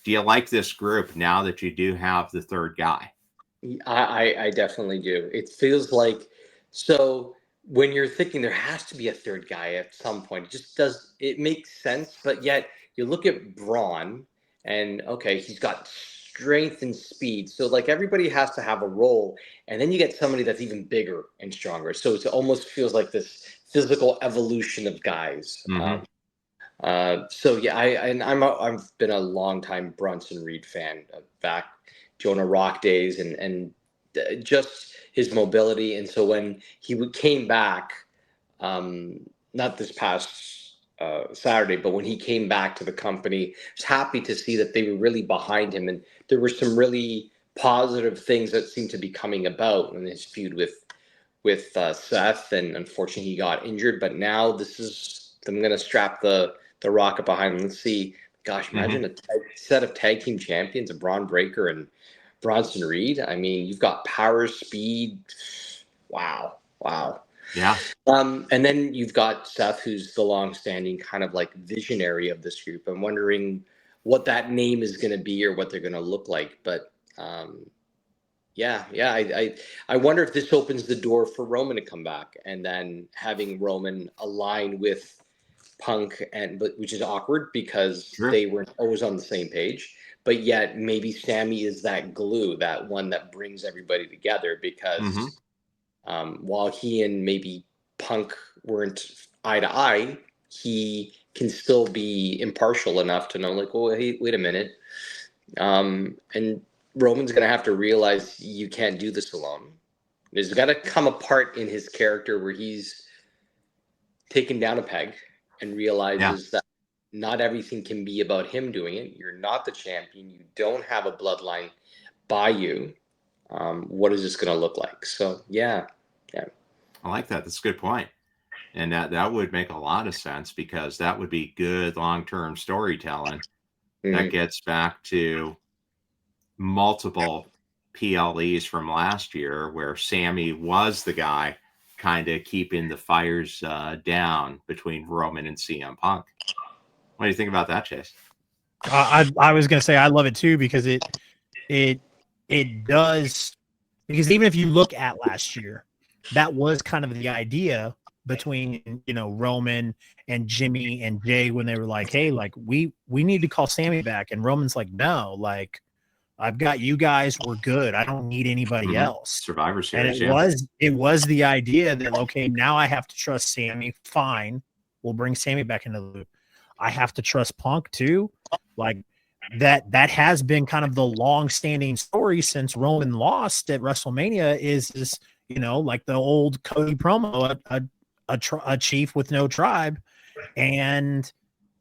Do you like this group now that you do have the third guy? I definitely do. It feels like, so when you're thinking there has to be a third guy at some point, it makes sense, but yet you look at Braun and okay, he's got strength and speed. So like everybody has to have a role, and then you get somebody that's even bigger and stronger. So it almost feels like this physical evolution of guys. So yeah, I've been a long time Bronson Reed fan back Jonah Rock days and just his mobility. And so when he came back, not this past Saturday, but when he came back to the company, I was happy to see that they were really behind him. And there were some really positive things that seemed to be coming about in his feud with Seth. And unfortunately, he got injured. But now I'm going to strap the rocket behind him. Let's see. Gosh, imagine a set of tag team champions of Braun Breaker and Bronson Reed. I mean, you've got power, speed. Wow. Yeah. And then you've got Seth, who's the long-standing kind of like visionary of this group. I'm wondering what that name is going to be or what they're going to look like. But I wonder if this opens the door for Roman to come back, and then having Roman align with Punk, which is awkward because they weren't always on the same page. But yet maybe Sammy is that glue, that one that brings everybody together, because while he and maybe Punk weren't eye to eye, he can still be impartial enough to know, like, well, hey, wait a minute. And Roman's going to have to realize you can't do this alone. There's got to come a part in his character where he's taken down a peg and realizes that not everything can be about him doing it. You're not the champion. You don't have a bloodline. by you, what is this going to look like? So yeah. I like that. That's a good point. And that would make a lot of sense, because that would be good long-term storytelling. That gets back to multiple PLEs from last year where Sammy was the guy kind of keeping the fires down between Roman and CM Punk. What do you think about that, Chase? I was going to say I love it too, because it does, because even if you look at last year, that was kind of the idea between, you know, Roman and Jimmy and Jay, when they were like, hey, like we need to call Sammy back. And Roman's like, no, like I've got you guys, we're good. I don't need anybody else. Survivor Series. And it was the idea that, okay, now I have to trust Sammy. Fine. We'll bring Sammy back into the loop. I have to trust Punk too. Like that has been kind of the long-standing story since Roman lost at WrestleMania is you know, like the old Cody promo, a chief with no tribe. And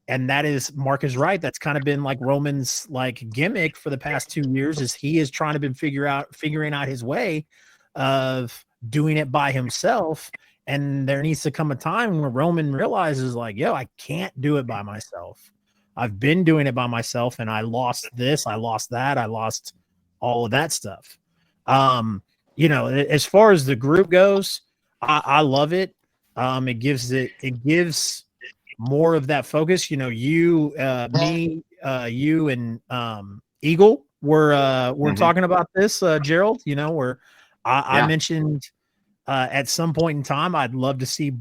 that is, Mark is right. That's kind of been like Roman's like gimmick for the past 2 years, is he is trying to been figuring out his way of doing it by himself. And there needs to come a time where Roman realizes like, yo, I can't do it by myself. I've been doing it by myself, and I lost this, I lost that, I lost all of that stuff. You know, as far as the group goes, I love it. It gives more of that focus. You know, you, me, you, and Eagle were talking about this, Gerald. You know, where I mentioned at some point in time, I'd love to see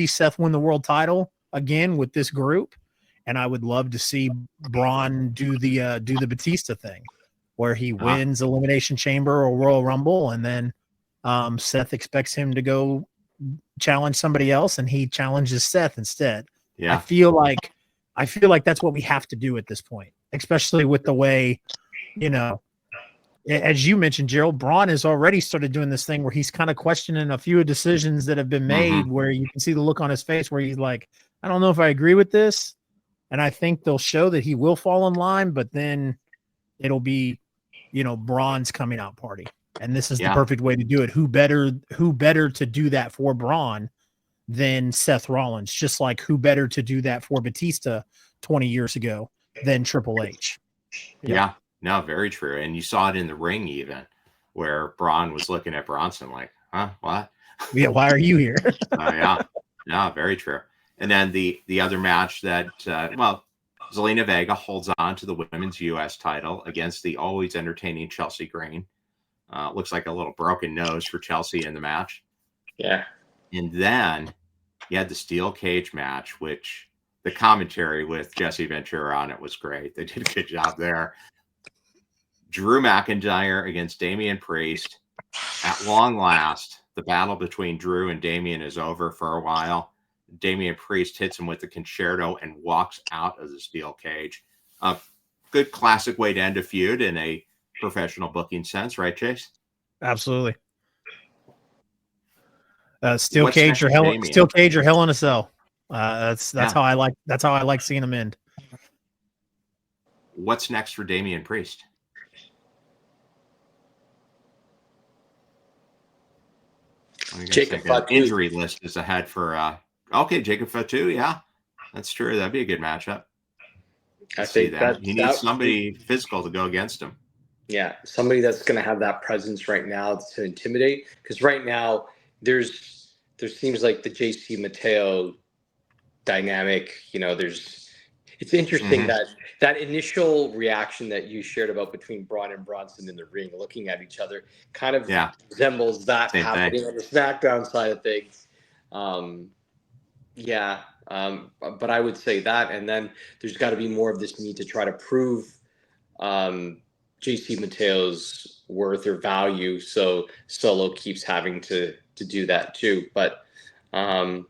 Seth win the world title again with this group, and I would love to see Braun do the Batista thing, where he wins Elimination Chamber or Royal Rumble, and then Seth expects him to go challenge somebody else, and he challenges Seth instead. Yeah. I feel like that's what we have to do at this point, especially with the way, you know, as you mentioned, Gerald, Braun has already started doing this thing where he's kind of questioning a few decisions that have been made, where you can see the look on his face where he's like, I don't know if I agree with this. And I think they'll show that he will fall in line, but then it'll be, you know, Braun's coming out party. And this is the perfect way to do it. Who better to do that for Braun than Seth Rollins? Just like who better to do that for Batista 20 years ago than Triple H? Yeah, no, very true. And you saw it in the ring even, where Braun was looking at Bronson like, huh, what? Yeah, why are you here? Yeah, very true. And then the other match that, Zelina Vega holds on to the women's U.S. title against the always entertaining Chelsea Green. Looks like a little broken nose for Chelsea in the match. Yeah. And then you had the steel cage match, which the commentary with Jesse Ventura on it was great. They did a good job there. Drew McIntyre against Damian Priest. At long last, the battle between Drew and Damian is over for a while. Damian Priest hits him with the concerto and walks out of the steel cage. Good classic way to end a feud in a professional booking sense, right, Chase? Absolutely. Steel cage or hell in a cell. That's how I like seeing them end. What's next for Damian Priest? Jacob Fatu. Injury list is ahead for Jacob Fatu. Yeah, that's true. That'd be a good matchup. I think that he needs somebody physical to go against him. Yeah, somebody that's going to have that presence right now to intimidate. Because right now there seems like the JC Mateo dynamic. You know, it's interesting that initial reaction that you shared about between Braun and Bronson in the ring, looking at each other, kind of resembles that Same happening thing on the SmackDown side of things. But I would say that, and then there's got to be more of this need to try to prove JC Mateo's worth or value. So Solo keeps having to do that too. But I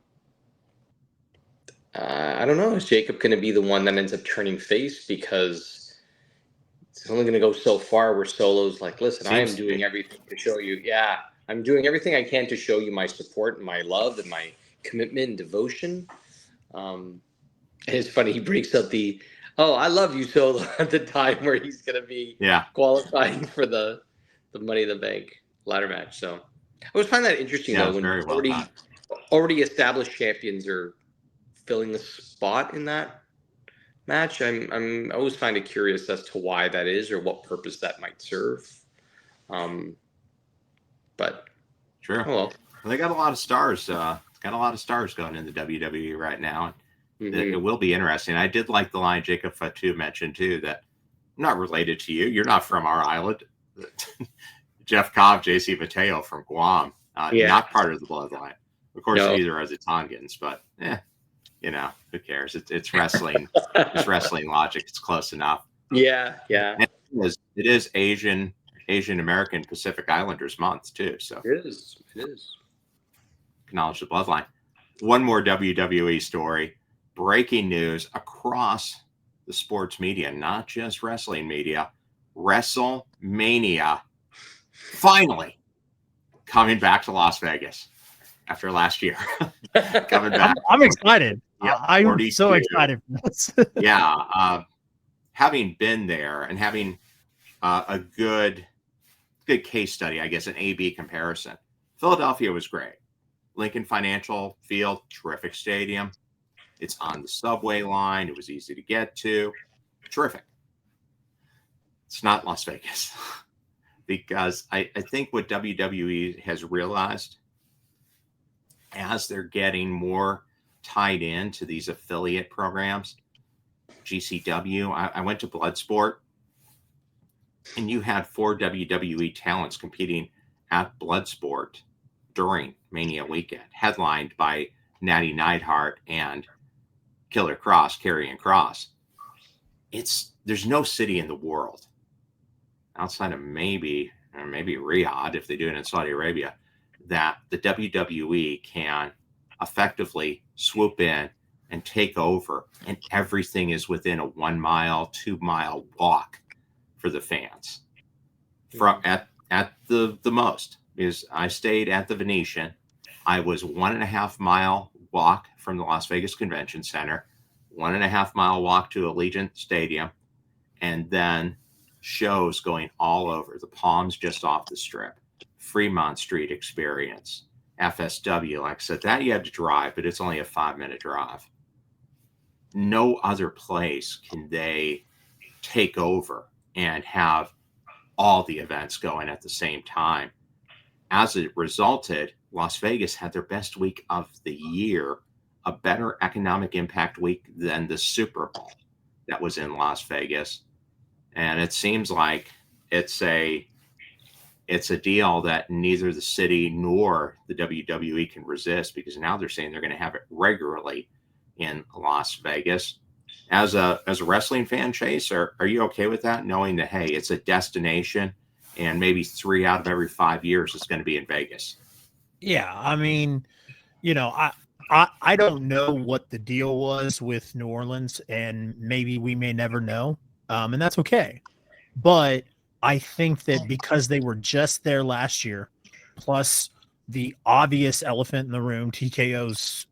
don't know. Is Jacob going to be the one that ends up turning face? Because it's only going to go so far where Solo's like, listen, I am doing everything to show you. Yeah, I'm doing everything I can to show you my support and my love and my commitment and devotion. And it's funny. He breaks up Oh, I love you so at the time where he's going to be qualifying for the Money in the Bank ladder match. So I always find that interesting though, it's when very well done. already established champions are filling the spot in that match. I always find it curious as to why that is or what purpose that might serve. But sure. Oh, well. They got a lot of stars. Got a lot of stars going in the WWE right now. It will be interesting. I did like the line Jacob Fatu mentioned too, that I'm not related to you. You're not from our island. Jeff Cobb, JC Mateo from Guam, not part of the bloodline. Of course, neither are the Tongans, but who cares? It's wrestling. It's wrestling logic. It's close enough. Yeah. And it is Asian American Pacific Islanders month too. So it is. Acknowledge the bloodline. One more WWE story. Breaking news across the sports media, not just wrestling media. WrestleMania finally coming back to Las Vegas after last year. Coming back. I'm excited. Yeah, I'm so excited for this. Having been there and having a good case study, I guess, an A/B comparison. Philadelphia was great. Lincoln Financial Field, terrific stadium. It's on the subway line. It was easy to get to. Terrific. It's not Las Vegas. Because I think what WWE has realized as they're getting more tied into these affiliate programs, GCW, I went to Bloodsport, and you had 4 WWE talents competing at Bloodsport during Mania weekend, headlined by Natty Neidhart and Killer Cross, Karrion Kross. There's no city in the world outside of maybe Riyadh, if they do it in Saudi Arabia, that the WWE can effectively swoop in and take over, and everything is within a 1 mile, 2 mile walk for the fans. From at the most, because I stayed at the Venetian, I was 1.5 mile walk from the Las Vegas Convention Center, 1.5 mile walk to Allegiant Stadium, and then shows going all over. The Palms just off the Strip, Fremont Street Experience, FSW. Like I said, that you had to drive, but it's only a 5-minute drive. No other place can they take over and have all the events going at the same time. As it resulted, Las Vegas had their best week of the year, a better economic impact week than the Super Bowl that was in Las Vegas. And it seems like it's a deal that neither the city nor the WWE can resist, because now they're saying they're going to have it regularly in Las Vegas. As a wrestling fan, Chase, are you okay with that, knowing that, hey, it's a destination and maybe 3 out of every 5 years it's going to be in Vegas? Yeah, I mean, I don't know what the deal was with New Orleans, and maybe we may never know, and that's okay. But I think that because they were just there last year, plus the obvious elephant in the room, TKO's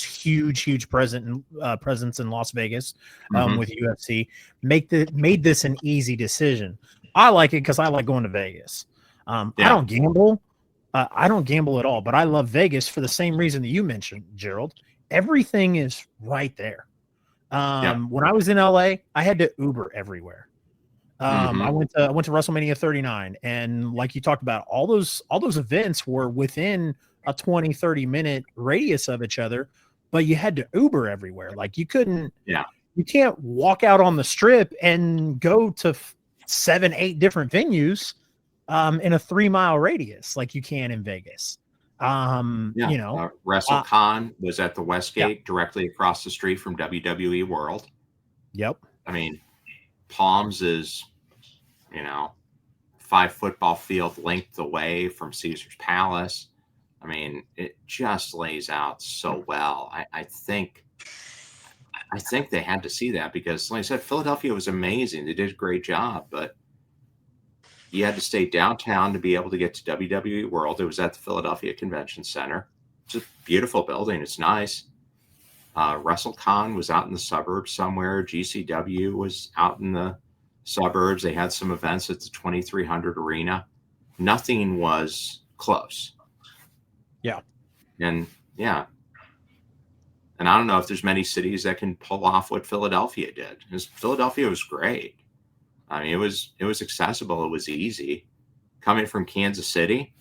huge presence in Las Vegas with UFC, made this an easy decision. I like it because I like going to Vegas. I don't gamble. I don't gamble at all, but I love Vegas for the same reason that you mentioned, Gerald. Everything is right there. When I was in LA, I had to Uber everywhere. I went to WrestleMania 39, and like you talked about, all those events were within a 20-30 minute radius of each other, but you had to Uber everywhere. Like you can't walk out on the Strip and go to 7-8 different venues in a 3 mile radius like you can in Vegas. WrestleCon was at the Westgate, directly across the street from WWE World. Yep. I mean, Palms is 5 football field length away from Caesar's Palace. I mean, it just lays out so well. I think they had to see that, because, like I said, Philadelphia was amazing. They did a great job, but you had to stay downtown to be able to get to WWE World. It was at the Philadelphia Convention Center. It's a beautiful building. It's nice. WrestleCon was out in the suburbs somewhere. GCW was out in the suburbs. They had some events at the 2300 Arena. Nothing was close. Yeah. And yeah. And I don't know if there's many cities that can pull off what Philadelphia did. Philadelphia was great. I mean, it was accessible. It was easy. Coming from Kansas City,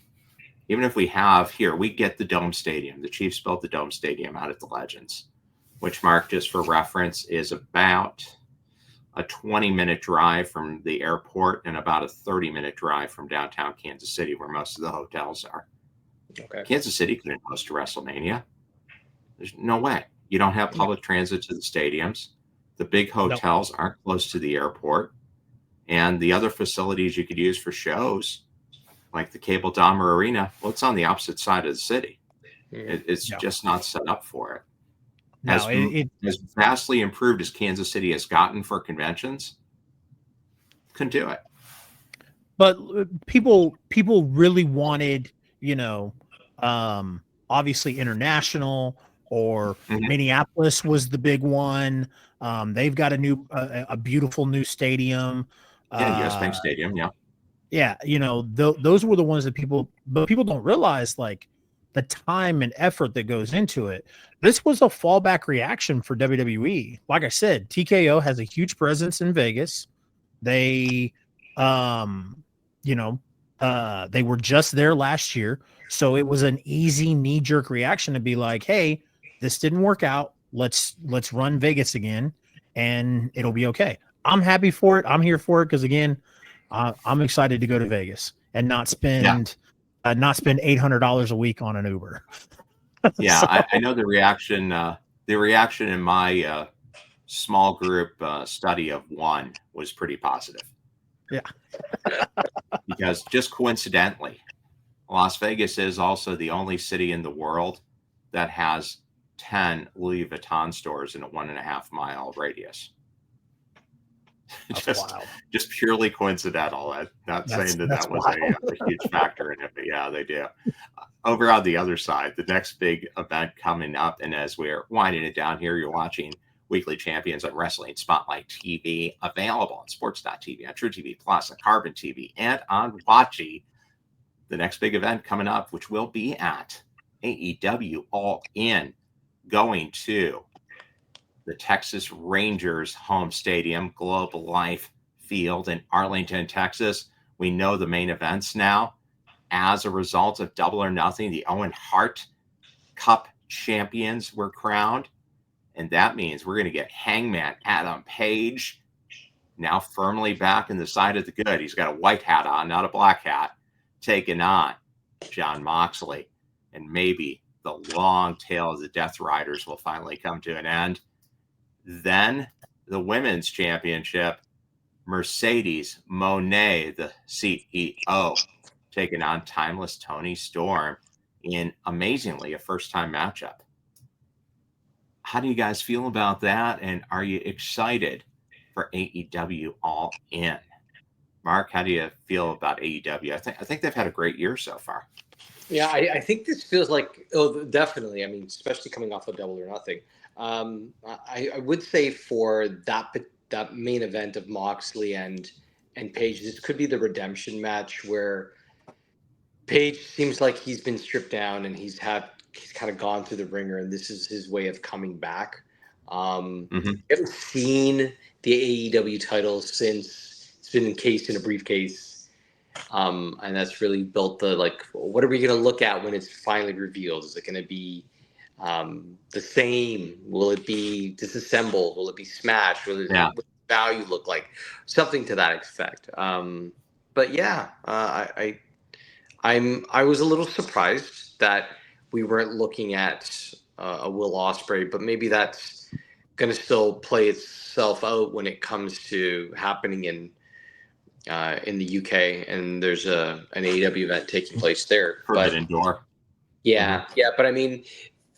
even if we get the Dome Stadium. The Chiefs built the Dome Stadium out at the Legends, which, Mark, just for reference, is about a 20-minute drive from the airport and about a 30-minute drive from downtown Kansas City, where most of the hotels are. Okay. Kansas City couldn't host a WrestleMania. There's no way. You don't have public transit to the stadiums. The big hotels aren't close to the airport. And the other facilities you could use for shows, like the Cable Dahmer Arena, well, it's on the opposite side of the city. It's just not set up for it. As vastly improved as Kansas City has gotten for conventions, couldn't do it. But people really wanted, obviously international, or Minneapolis was the big one. They've got a beautiful new stadium. US Bank Stadium, yeah. Yeah, those were the ones that people don't realize, like, the time and effort that goes into it. This was a fallback reaction for WWE. Like I said, TKO has a huge presence in Vegas. They, they were just there last year. So it was an easy knee-jerk reaction to be like, hey, this didn't work out. Let's run Vegas again, and it'll be okay. I'm happy for it. I'm here for it because, again, I'm excited to go to Vegas and not spend $800 a week on an Uber. Yeah, so. I know the reaction. The reaction in my small group study of one was pretty positive. Yeah, because just coincidentally, Las Vegas is also the only city in the world that has 10 Louis Vuitton stores in a 1.5 mile radius. Just purely coincidental. Not saying that was a huge factor in it, but yeah, they do. Over on the other side, the next big event coming up, and as we're winding it down here, you're watching Weekly Champions on Wrestling Spotlight TV, available on Sports.tv, on True TV Plus, on Carbon TV, and on Watchy. The next big event coming up, which will be at AEW All In, going to the Texas Rangers home stadium, Globe Life Field in Arlington, Texas. We know the main events now. As a result of Double or Nothing, the Owen Hart Cup champions were crowned. And that means we're going to get Hangman Adam Page, now firmly back in the side of the good. He's got a white hat on, not a black hat, taking on Jon Moxley. And maybe the long tail of the Death Riders will finally come to an end. Then the Women's Championship, Mercedes Moné, the CEO, taking on Timeless Toni Storm in, amazingly, a first-time matchup. How do you guys feel about that? And are you excited for AEW All In? Mark, how do you feel about AEW? I think they've had a great year so far. Yeah, I think this feels like, definitely. I mean, especially coming off of Double or Nothing. I would say for that main event of Moxley and Page, this could be the redemption match where Page seems like he's been stripped down and he's kind of gone through the ringer, and this is his way of coming back. I haven't seen the AEW title since it's been encased in a briefcase, and that's really built what are we going to look at when it's finally revealed? Is it going to be the same? Will it be disassembled? Will it be smashed? What does value look like? Something to that effect. But yeah, I was a little surprised that we weren't looking at a Will Ospreay, but maybe that's going to still play itself out when it comes to happening in the UK, and there's an AEW event taking place there. Forbidden Door. Yeah, but I mean,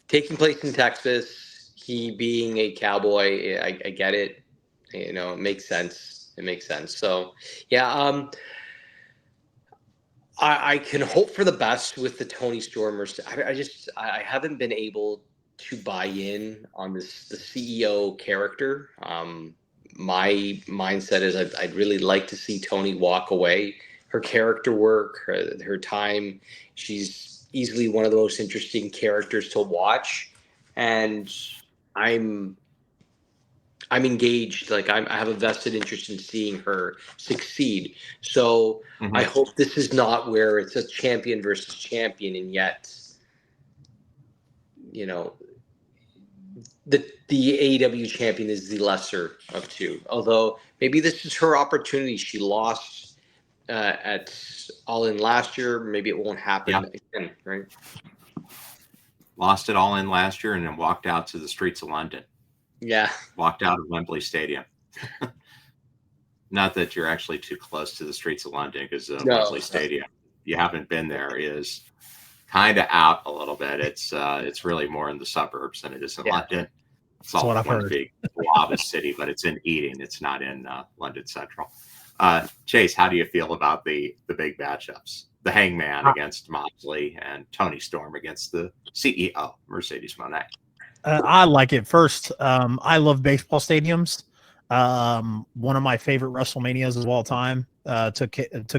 taking place in Texas, he being a cowboy, I get it. It makes sense. So, yeah, I can hope for the best with the Toni Storm. I haven't been able to buy in on the CEO character. My mindset is I'd really like to see Tony walk away. Her character work, her time, she's easily one of the most interesting characters to watch, and I'm engaged. Like I have a vested interest in seeing her succeed. So I hope this is not where it's a champion versus champion, and yet, you know, the AEW champion is the lesser of two. Although maybe this is her opportunity. She lost at All In last year. Maybe it won't happen again, right? Lost it All In last year and then walked out to the streets of London. Yeah. Walked out of Wembley Stadium. Not that you're actually too close to the streets of London, because Wembley Stadium, if you haven't been there, is kind of out a little bit. It's really more in the suburbs than it is in London. It's all one big lava city, but it's in Ealing. It's not in London Central. Chase, how do you feel about the big matchups? The Hangman against Moxley and Tony Storm against the CEO, Mercedes Moné. I like it. First, I love baseball stadiums. One of my favorite WrestleManias of all time took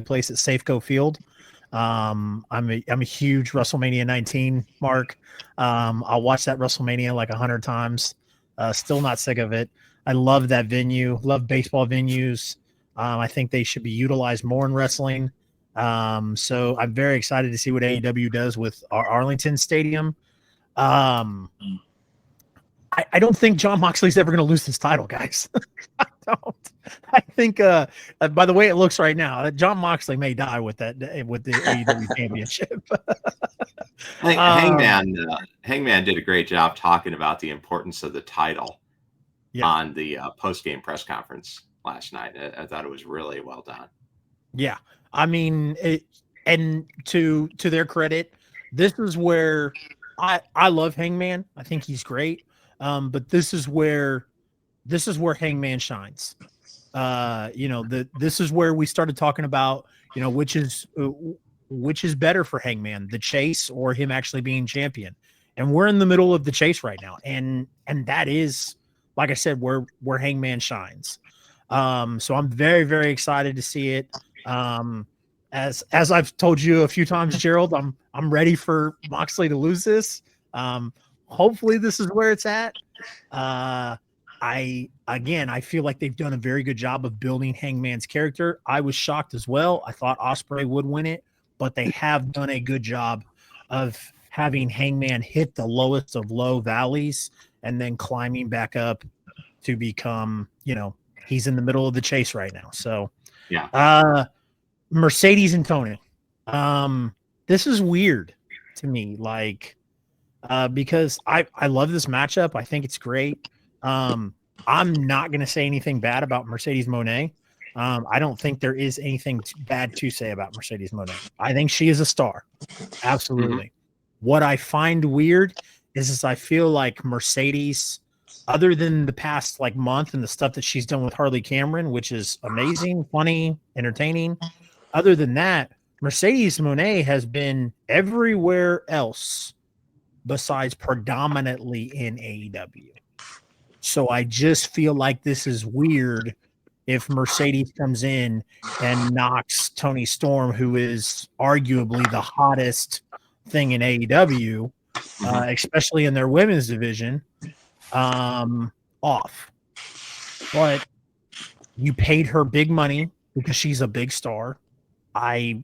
place at Safeco Field. I'm a huge WrestleMania 19 Mark. I'll watch that WrestleMania like 100 times. Still not sick of it. I love that venue. Love baseball venues. I think they should be utilized more in wrestling. So I'm very excited to see what AEW does with our Arlington Stadium. I don't think Jon Moxley's ever going to lose this title, guys. I don't. I think, by the way it looks right now, Jon Moxley may die with the AEW championship. I think Hangman did a great job talking about the importance of the title on the post-game press conference last night. I thought it was really well done. Yeah. I mean, and to their credit, this is where I love Hangman. I think he's great. But this is where Hangman shines. This is where we started talking about, which is better for Hangman, the chase or him actually being champion. And we're in the middle of the chase right now. And that is, like I said, where Hangman shines. So I'm very, very excited to see it. As I've told you a few times, Gerald, I'm ready for Moxley to lose this. Hopefully this is where it's at. I feel like they've done a very good job of building Hangman's character. I was shocked as well. I thought Ospreay would win it, but they have done a good job of having Hangman hit the lowest of low valleys and then climbing back up to become, he's in the middle of the chase right now. So Mercedes and Tony. This is weird to me. Because I love this matchup. I think it's great. I'm not going to say anything bad about Mercedes Moné. I don't think there is anything bad to say about Mercedes Moné. I think she is a star. Absolutely. What I find weird is I feel like Mercedes, other than the past month and the stuff that she's done with Harley Cameron, which is amazing, funny, entertaining. Other than that, Mercedes Moné has been everywhere else besides predominantly in AEW. So I just feel like this is weird if Mercedes comes in and knocks Tony Storm, who is arguably the hottest thing in AEW, especially in their women's division, off. But you paid her big money because she's a big star. I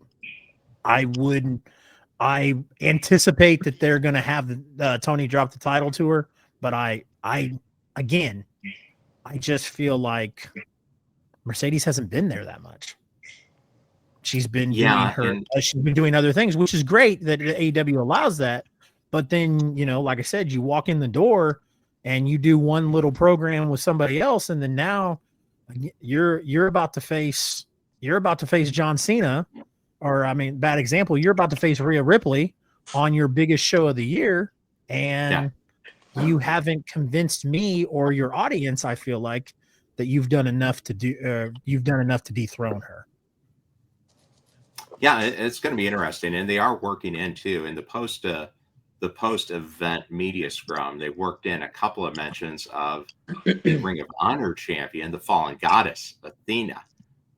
anticipate that they're going to have Tony drop the title to her, but I just feel like Mercedes hasn't been there that much. She's been doing other things, which is great that AEW allows that. But then, like I said, you walk in the door and you do one little program with somebody else, and then now you're about to face John Cena. Or, bad example, you're about to face Rhea Ripley on your biggest show of the year, and you haven't convinced me or your audience, I feel like, that you've done enough to dethrone her. Yeah, it's going to be interesting, and they are working in the post the post-event media scrum, they worked in a couple of mentions of the Ring of Honor champion, the Fallen Goddess, Athena,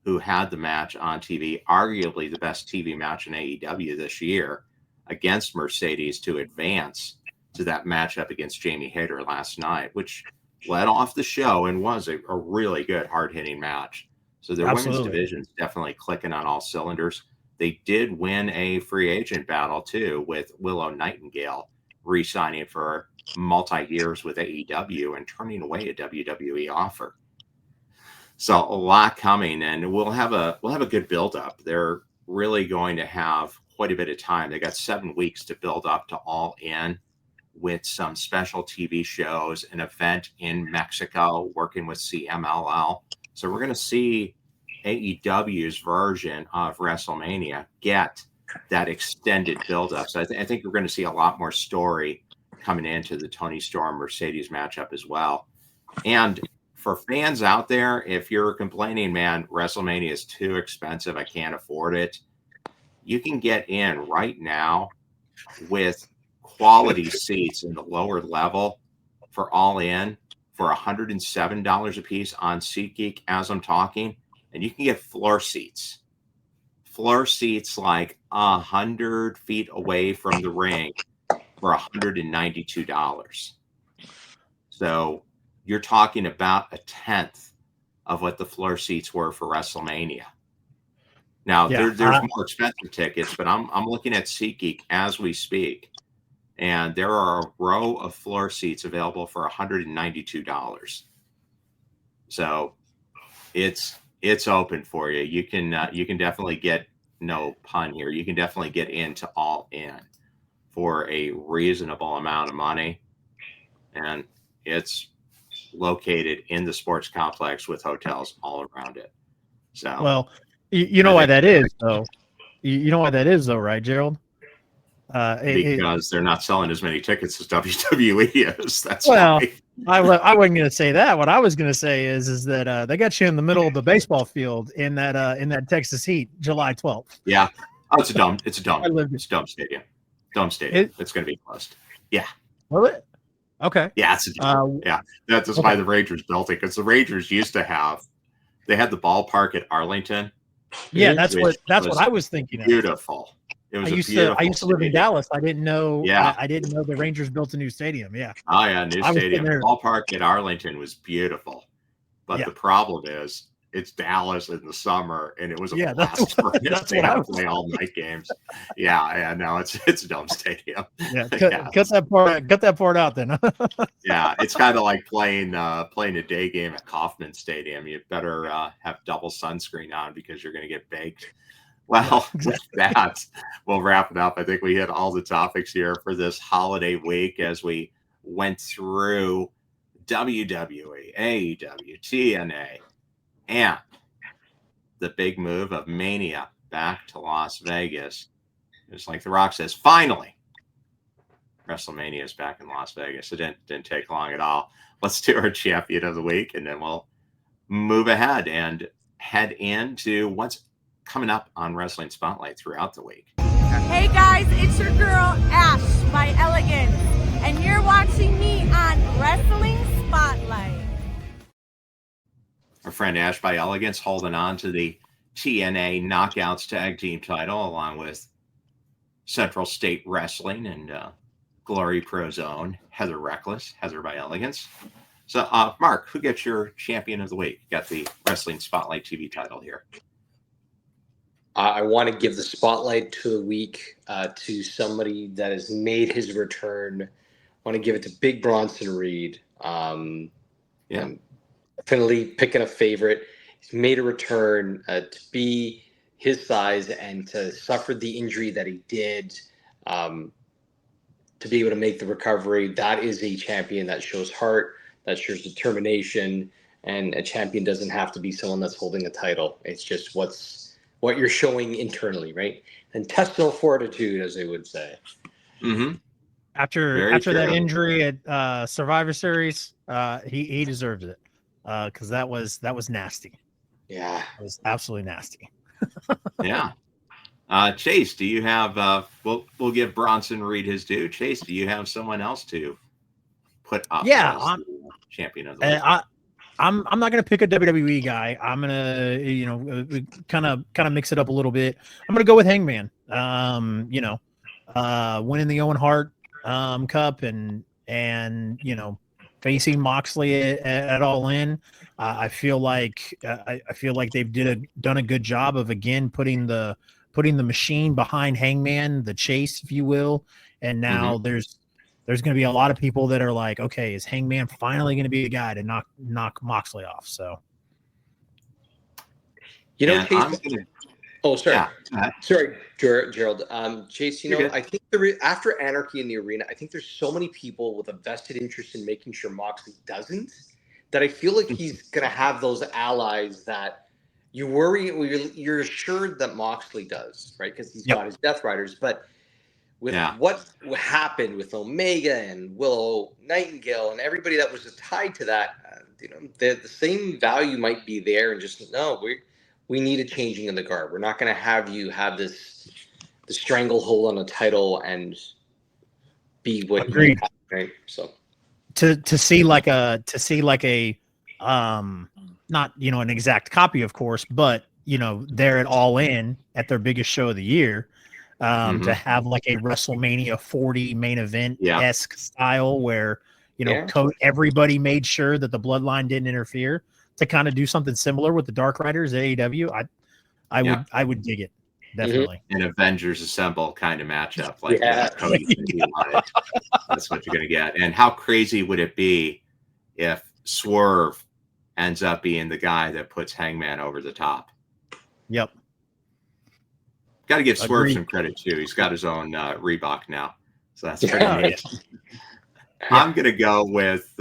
who had the match on TV, arguably the best TV match in AEW this year, against Mercedes to advance to that matchup against Jamie Hayter last night, which led off the show and was a really good, hard-hitting match. So their women's division is definitely clicking on all cylinders. They did win a free agent battle, too, with Willow Nightingale re-signing for multi-years with AEW and turning away a WWE offer. So a lot coming, and we'll have a good build-up. They're really going to have quite a bit of time. They got 7 weeks to build up to All In, with some special TV shows, an event in Mexico, working with CMLL. So we're going to see AEW's version of WrestleMania get that extended buildup. So I think we're going to see a lot more story coming into the Toni Storm Mercedes matchup as well. And for fans out there, if you're complaining, man, WrestleMania is too expensive, I can't afford it, you can get in right now with quality seats in the lower level for All In for $107 a piece on SeatGeek as I'm talking. And you can get floor seats like 100 feet away from the ring for $192. So you're talking about a tenth of what the floor seats were for WrestleMania. Now, there's more expensive tickets, but I'm looking at SeatGeek as we speak, and there are a row of floor seats available for $192. So it's open for you. You can definitely get, no pun here, you can definitely get into All In for a reasonable amount of money, and it's located in the sports complex with hotels all around it. So, well, you know why that is, though. You know why that is, though, right, Gerald? Because they're not selling as many tickets as WWE is. That's well, why. I wasn't going to say that. What I was going to say is that they got you in the middle of the baseball field in that Texas heat, July 12th. Yeah, it's a dumb stadium. Dumb stadium. It's going to be closed. Yeah. Will it? Okay. Yeah, that's why the Rangers built it, because the Rangers used to have, they had the ballpark at Arlington. Yeah, that's what I was thinking. Beautiful. It was I used to live in Dallas. I didn't know. Yeah, I didn't know the Rangers built a new stadium. Yeah. Oh yeah, new stadium. The ballpark at Arlington was beautiful, but the problem is it's Dallas in the summer, and it was a blast for us to play all night games. Yeah, no, it's a dumb stadium. Yeah, cut that part out then. Yeah, it's kind of like playing a day game at Kauffman Stadium. You better have double sunscreen on because you're going to get baked. Well, with that, we'll wrap it up. I think we hit all the topics here for this holiday week as we went through WWE, AEW, TNA, and the big move of Mania back to Las Vegas. Just like The Rock says, finally, WrestleMania is back in Las Vegas. It didn't take long at all. Let's do our champion of the week, and then we'll move ahead and head into what's coming up on Wrestling Spotlight throughout the week. Hey guys, it's your girl Ash by Elegance, and you're watching me on Wrestling Spotlight. Our friend Ash by Elegance holding on to the TNA Knockouts Tag Team title, along with Central State Wrestling and Glory Pro Zone, Heather Reckless, Heather by Elegance. So, Mark, who gets your champion of the week? You got the Wrestling Spotlight TV title here. I want to give the spotlight to the week to somebody that has made his return. I want to give it to Big Bronson Reed. Finally picking a favorite. He's made a return to be his size and to suffer the injury that he did, to be able to make the recovery. That is a champion that shows heart, that shows determination, and a champion doesn't have to be someone that's holding a title. It's just what you're showing internally, right? Intestinal fortitude, as they would say. Mm-hmm. After that injury at Survivor Series, he deserved it because that was nasty. Yeah, it was absolutely nasty. Yeah, Chase, do you have? We'll give Bronson Reed his due. Chase, do you have someone else to put up Yeah, as I'm, the champion of the week? I'm not gonna pick a WWE guy. I'm gonna kind of mix it up a little bit. I'm gonna go with Hangman. Winning the Owen Hart Cup and facing Moxley at All In. I feel like they've done a good job of again putting the machine behind Hangman, the chase, if you will. And now there's going to be a lot of people that are like, okay, is Hangman finally going to be the guy to knock Moxley off? So, Chase. Oh, sorry. Yeah. Sorry, Gerald. Chase, You're good. I think after Anarchy in the Arena, I think there's so many people with a vested interest in making sure Moxley doesn't, that I feel like he's going to have those allies that you worry, you're assured that Moxley does, right? Because he's got his Death Riders. But with what happened with Omega and Willow Nightingale and everybody that was tied to that, the same value might be there, and just we need a changing of the guard. We're not going to have you have the stranglehold on a title and be what Agreed. you have, right? So to see like a not an exact copy, of course, but they're at All In at their biggest show of the year. To have like a WrestleMania 40 main event esque style where everybody made sure that the bloodline didn't interfere, to kind of do something similar with the Dark Riders at AEW. I would dig it, definitely. An Avengers Assemble kind of matchup, like Cody wanted. That's what you're going to get. And how crazy would it be if Swerve ends up being the guy that puts Hangman over the top? Yep. Got to give Swerve some credit too. He's got his own Reebok now, so that's pretty neat. I'm gonna go with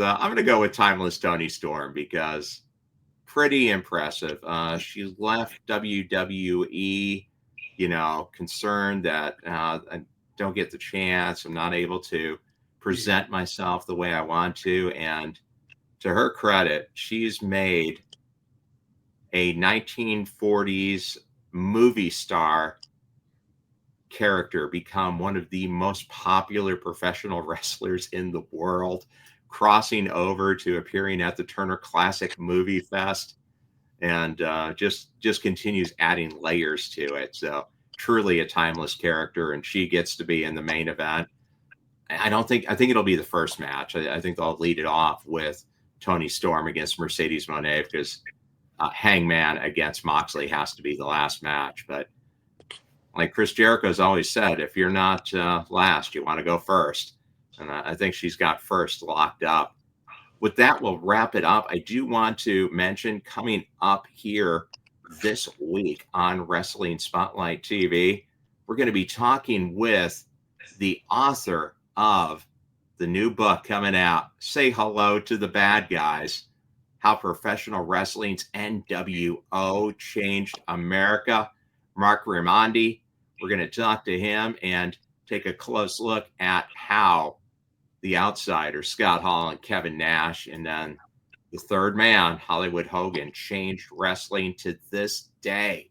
Timeless Toni Storm, because pretty impressive. She left WWE, concerned that I don't get the chance. I'm not able to present myself the way I want to. And to her credit, she's made a 1940s movie star character become one of the most popular professional wrestlers in the world, crossing over to appearing at the Turner Classic Movie Fest, and just continues adding layers to it. So truly a timeless character, and she gets to be in the main event. I think it'll be the first match. I think they'll lead it off with Toni Storm against Mercedes Moné, because Hangman against Moxley has to be the last match. But like Chris Jericho's always said, if you're not last, you want to go first. And I think she's got first locked up. With that, we'll wrap it up. I do want to mention, coming up here this week on Wrestling Spotlight TV, we're going to be talking with the author of the new book coming out, Say Hello to the Bad Guys, How Professional Wrestling's NWO Changed America, Marc Raimondi. We're going to talk to him and take a close look at how the outsiders, Scott Hall and Kevin Nash, and then the third man, Hollywood Hogan, changed wrestling to this day,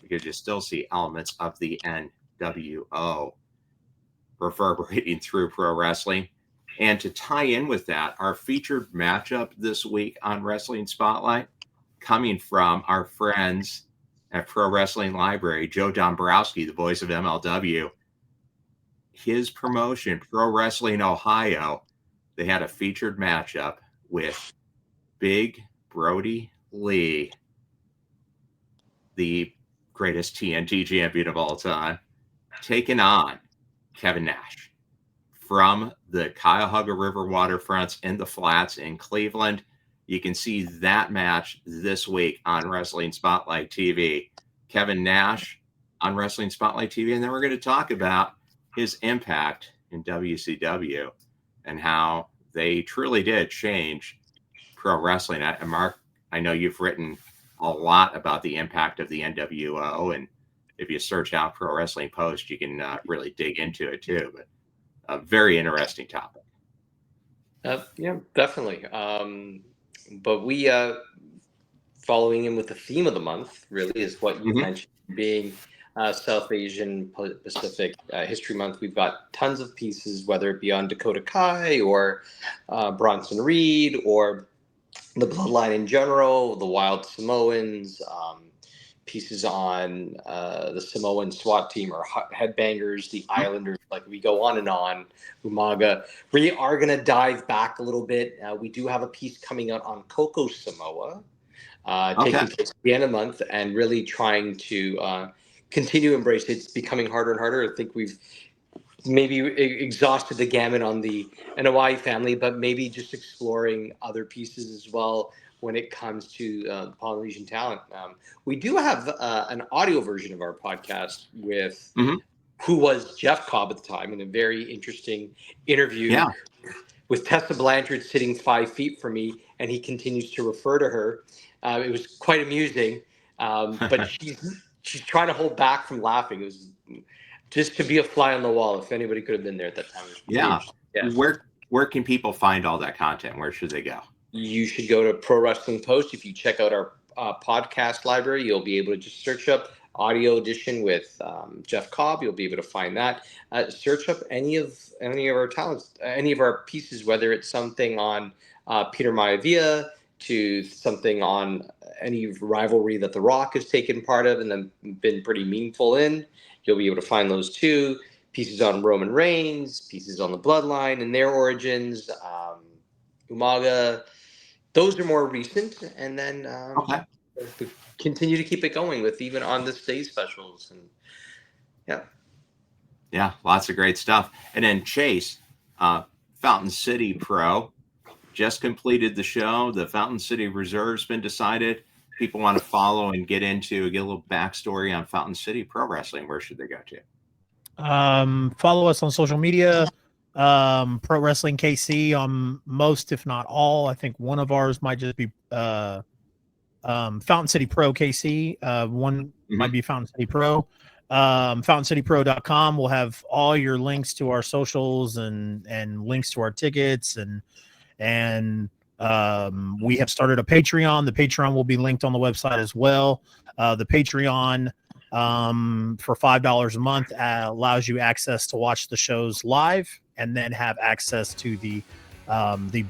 because you still see elements of the NWO reverberating through pro wrestling. And to tie in with that, our featured matchup this week on Wrestling Spotlight, coming from our friends at Pro Wrestling Library, Joe Dombrowski, the voice of MLW, his promotion, Pro Wrestling Ohio, they had a featured matchup with Big Brody Lee, the greatest TNT champion of all time, taking on Kevin Nash from the Cuyahoga River waterfronts in the Flats in Cleveland. You can see that match this week on Wrestling Spotlight TV. Kevin Nash on Wrestling Spotlight TV. And then we're going to talk about his impact in WCW and how they truly did change pro wrestling. And Mark, I know you've written a lot about the impact of the NWO. And if you search out Pro Wrestling Post, you can really dig into it too. But a very interesting topic. Yeah, definitely. But we, following in with the theme of the month, really is what you mentioned, being South Asian Pacific History Month. We've got tons of pieces, whether it be on Dakota Kai or Bronson Reed or the Bloodline in general, the Wild Samoans, pieces on the Samoan SWAT team or Headbangers, the Islanders. Like, we go on and on. Umaga. We are going to dive back a little bit. We do have a piece coming out on Coco Samoa, taking place at the end of the month, and really trying to continue to embrace it. It's becoming harder and harder. I think we've maybe exhausted the gamut on the NOI family, but maybe just exploring other pieces as well when it comes to Polynesian talent. We do have an audio version of our podcast with who was Jeff Cobb at the time, in a very interesting interview with Tessa Blanchard sitting 5 feet from me, and he continues to refer to her. It was quite amusing, but she's trying to hold back from laughing. It was just to be a fly on the wall. If anybody could have been there at that time. Yeah. Where can people find all that content? Where should they go? You should go to Pro Wrestling Post. If you check out our podcast library, you'll be able to just search up audio edition with Jeff Cobb. You'll be able to find that. Search up any of our talents, any of our pieces, whether it's something on Peter Maivia to something on any rivalry that The Rock has taken part of and then been pretty meaningful in. You'll be able to find those too. Pieces on Roman Reigns, pieces on the Bloodline and their origins, Umaga. Those are more recent. And then we continue to keep it going with even on this day specials. And yeah, lots of great stuff. And then Chase, Fountain City Pro, just completed the show. The Fountain City Reserve's been decided. People want to follow and get a little backstory on Fountain City Pro Wrestling. Where should they go to? Follow us on social media. Pro Wrestling KC on most, if not all. I think one of ours might just be Fountain City Pro KC. One might be Fountain City Pro. FountainCityPro.com will have all your links to our socials and links to our tickets and we have started a Patreon. The Patreon will be linked on the website as well. The Patreon for $5 a month allows you access to watch the shows live and then have access to the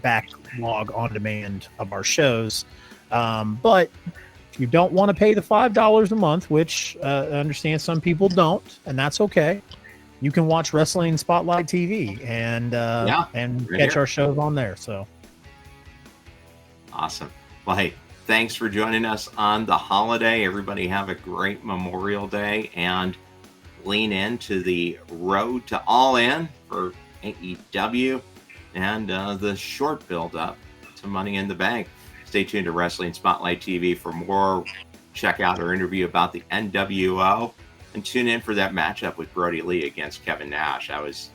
backlog on demand of our shows. But if you don't want to pay the $5 a month, which I understand some people don't, and that's okay, you can watch Wrestling Spotlight TV and catch our shows on there. So awesome. Well, hey, thanks for joining us on the holiday. Everybody have a great Memorial Day and lean into the road to All In for AEW and the short build up to Money in the Bank. Stay tuned to Wrestling Spotlight TV for more. Check out our interview about the NWO and tune in for that matchup with Brody Lee against Kevin Nash. I was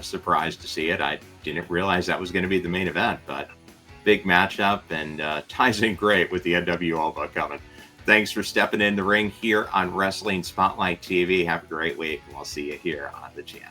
surprised to see it. I didn't realize that was going to be the main event, but big matchup and ties in great with the NWO book coming. Thanks for stepping in the ring here on Wrestling Spotlight TV. Have a great week, and we'll see you here on the channel.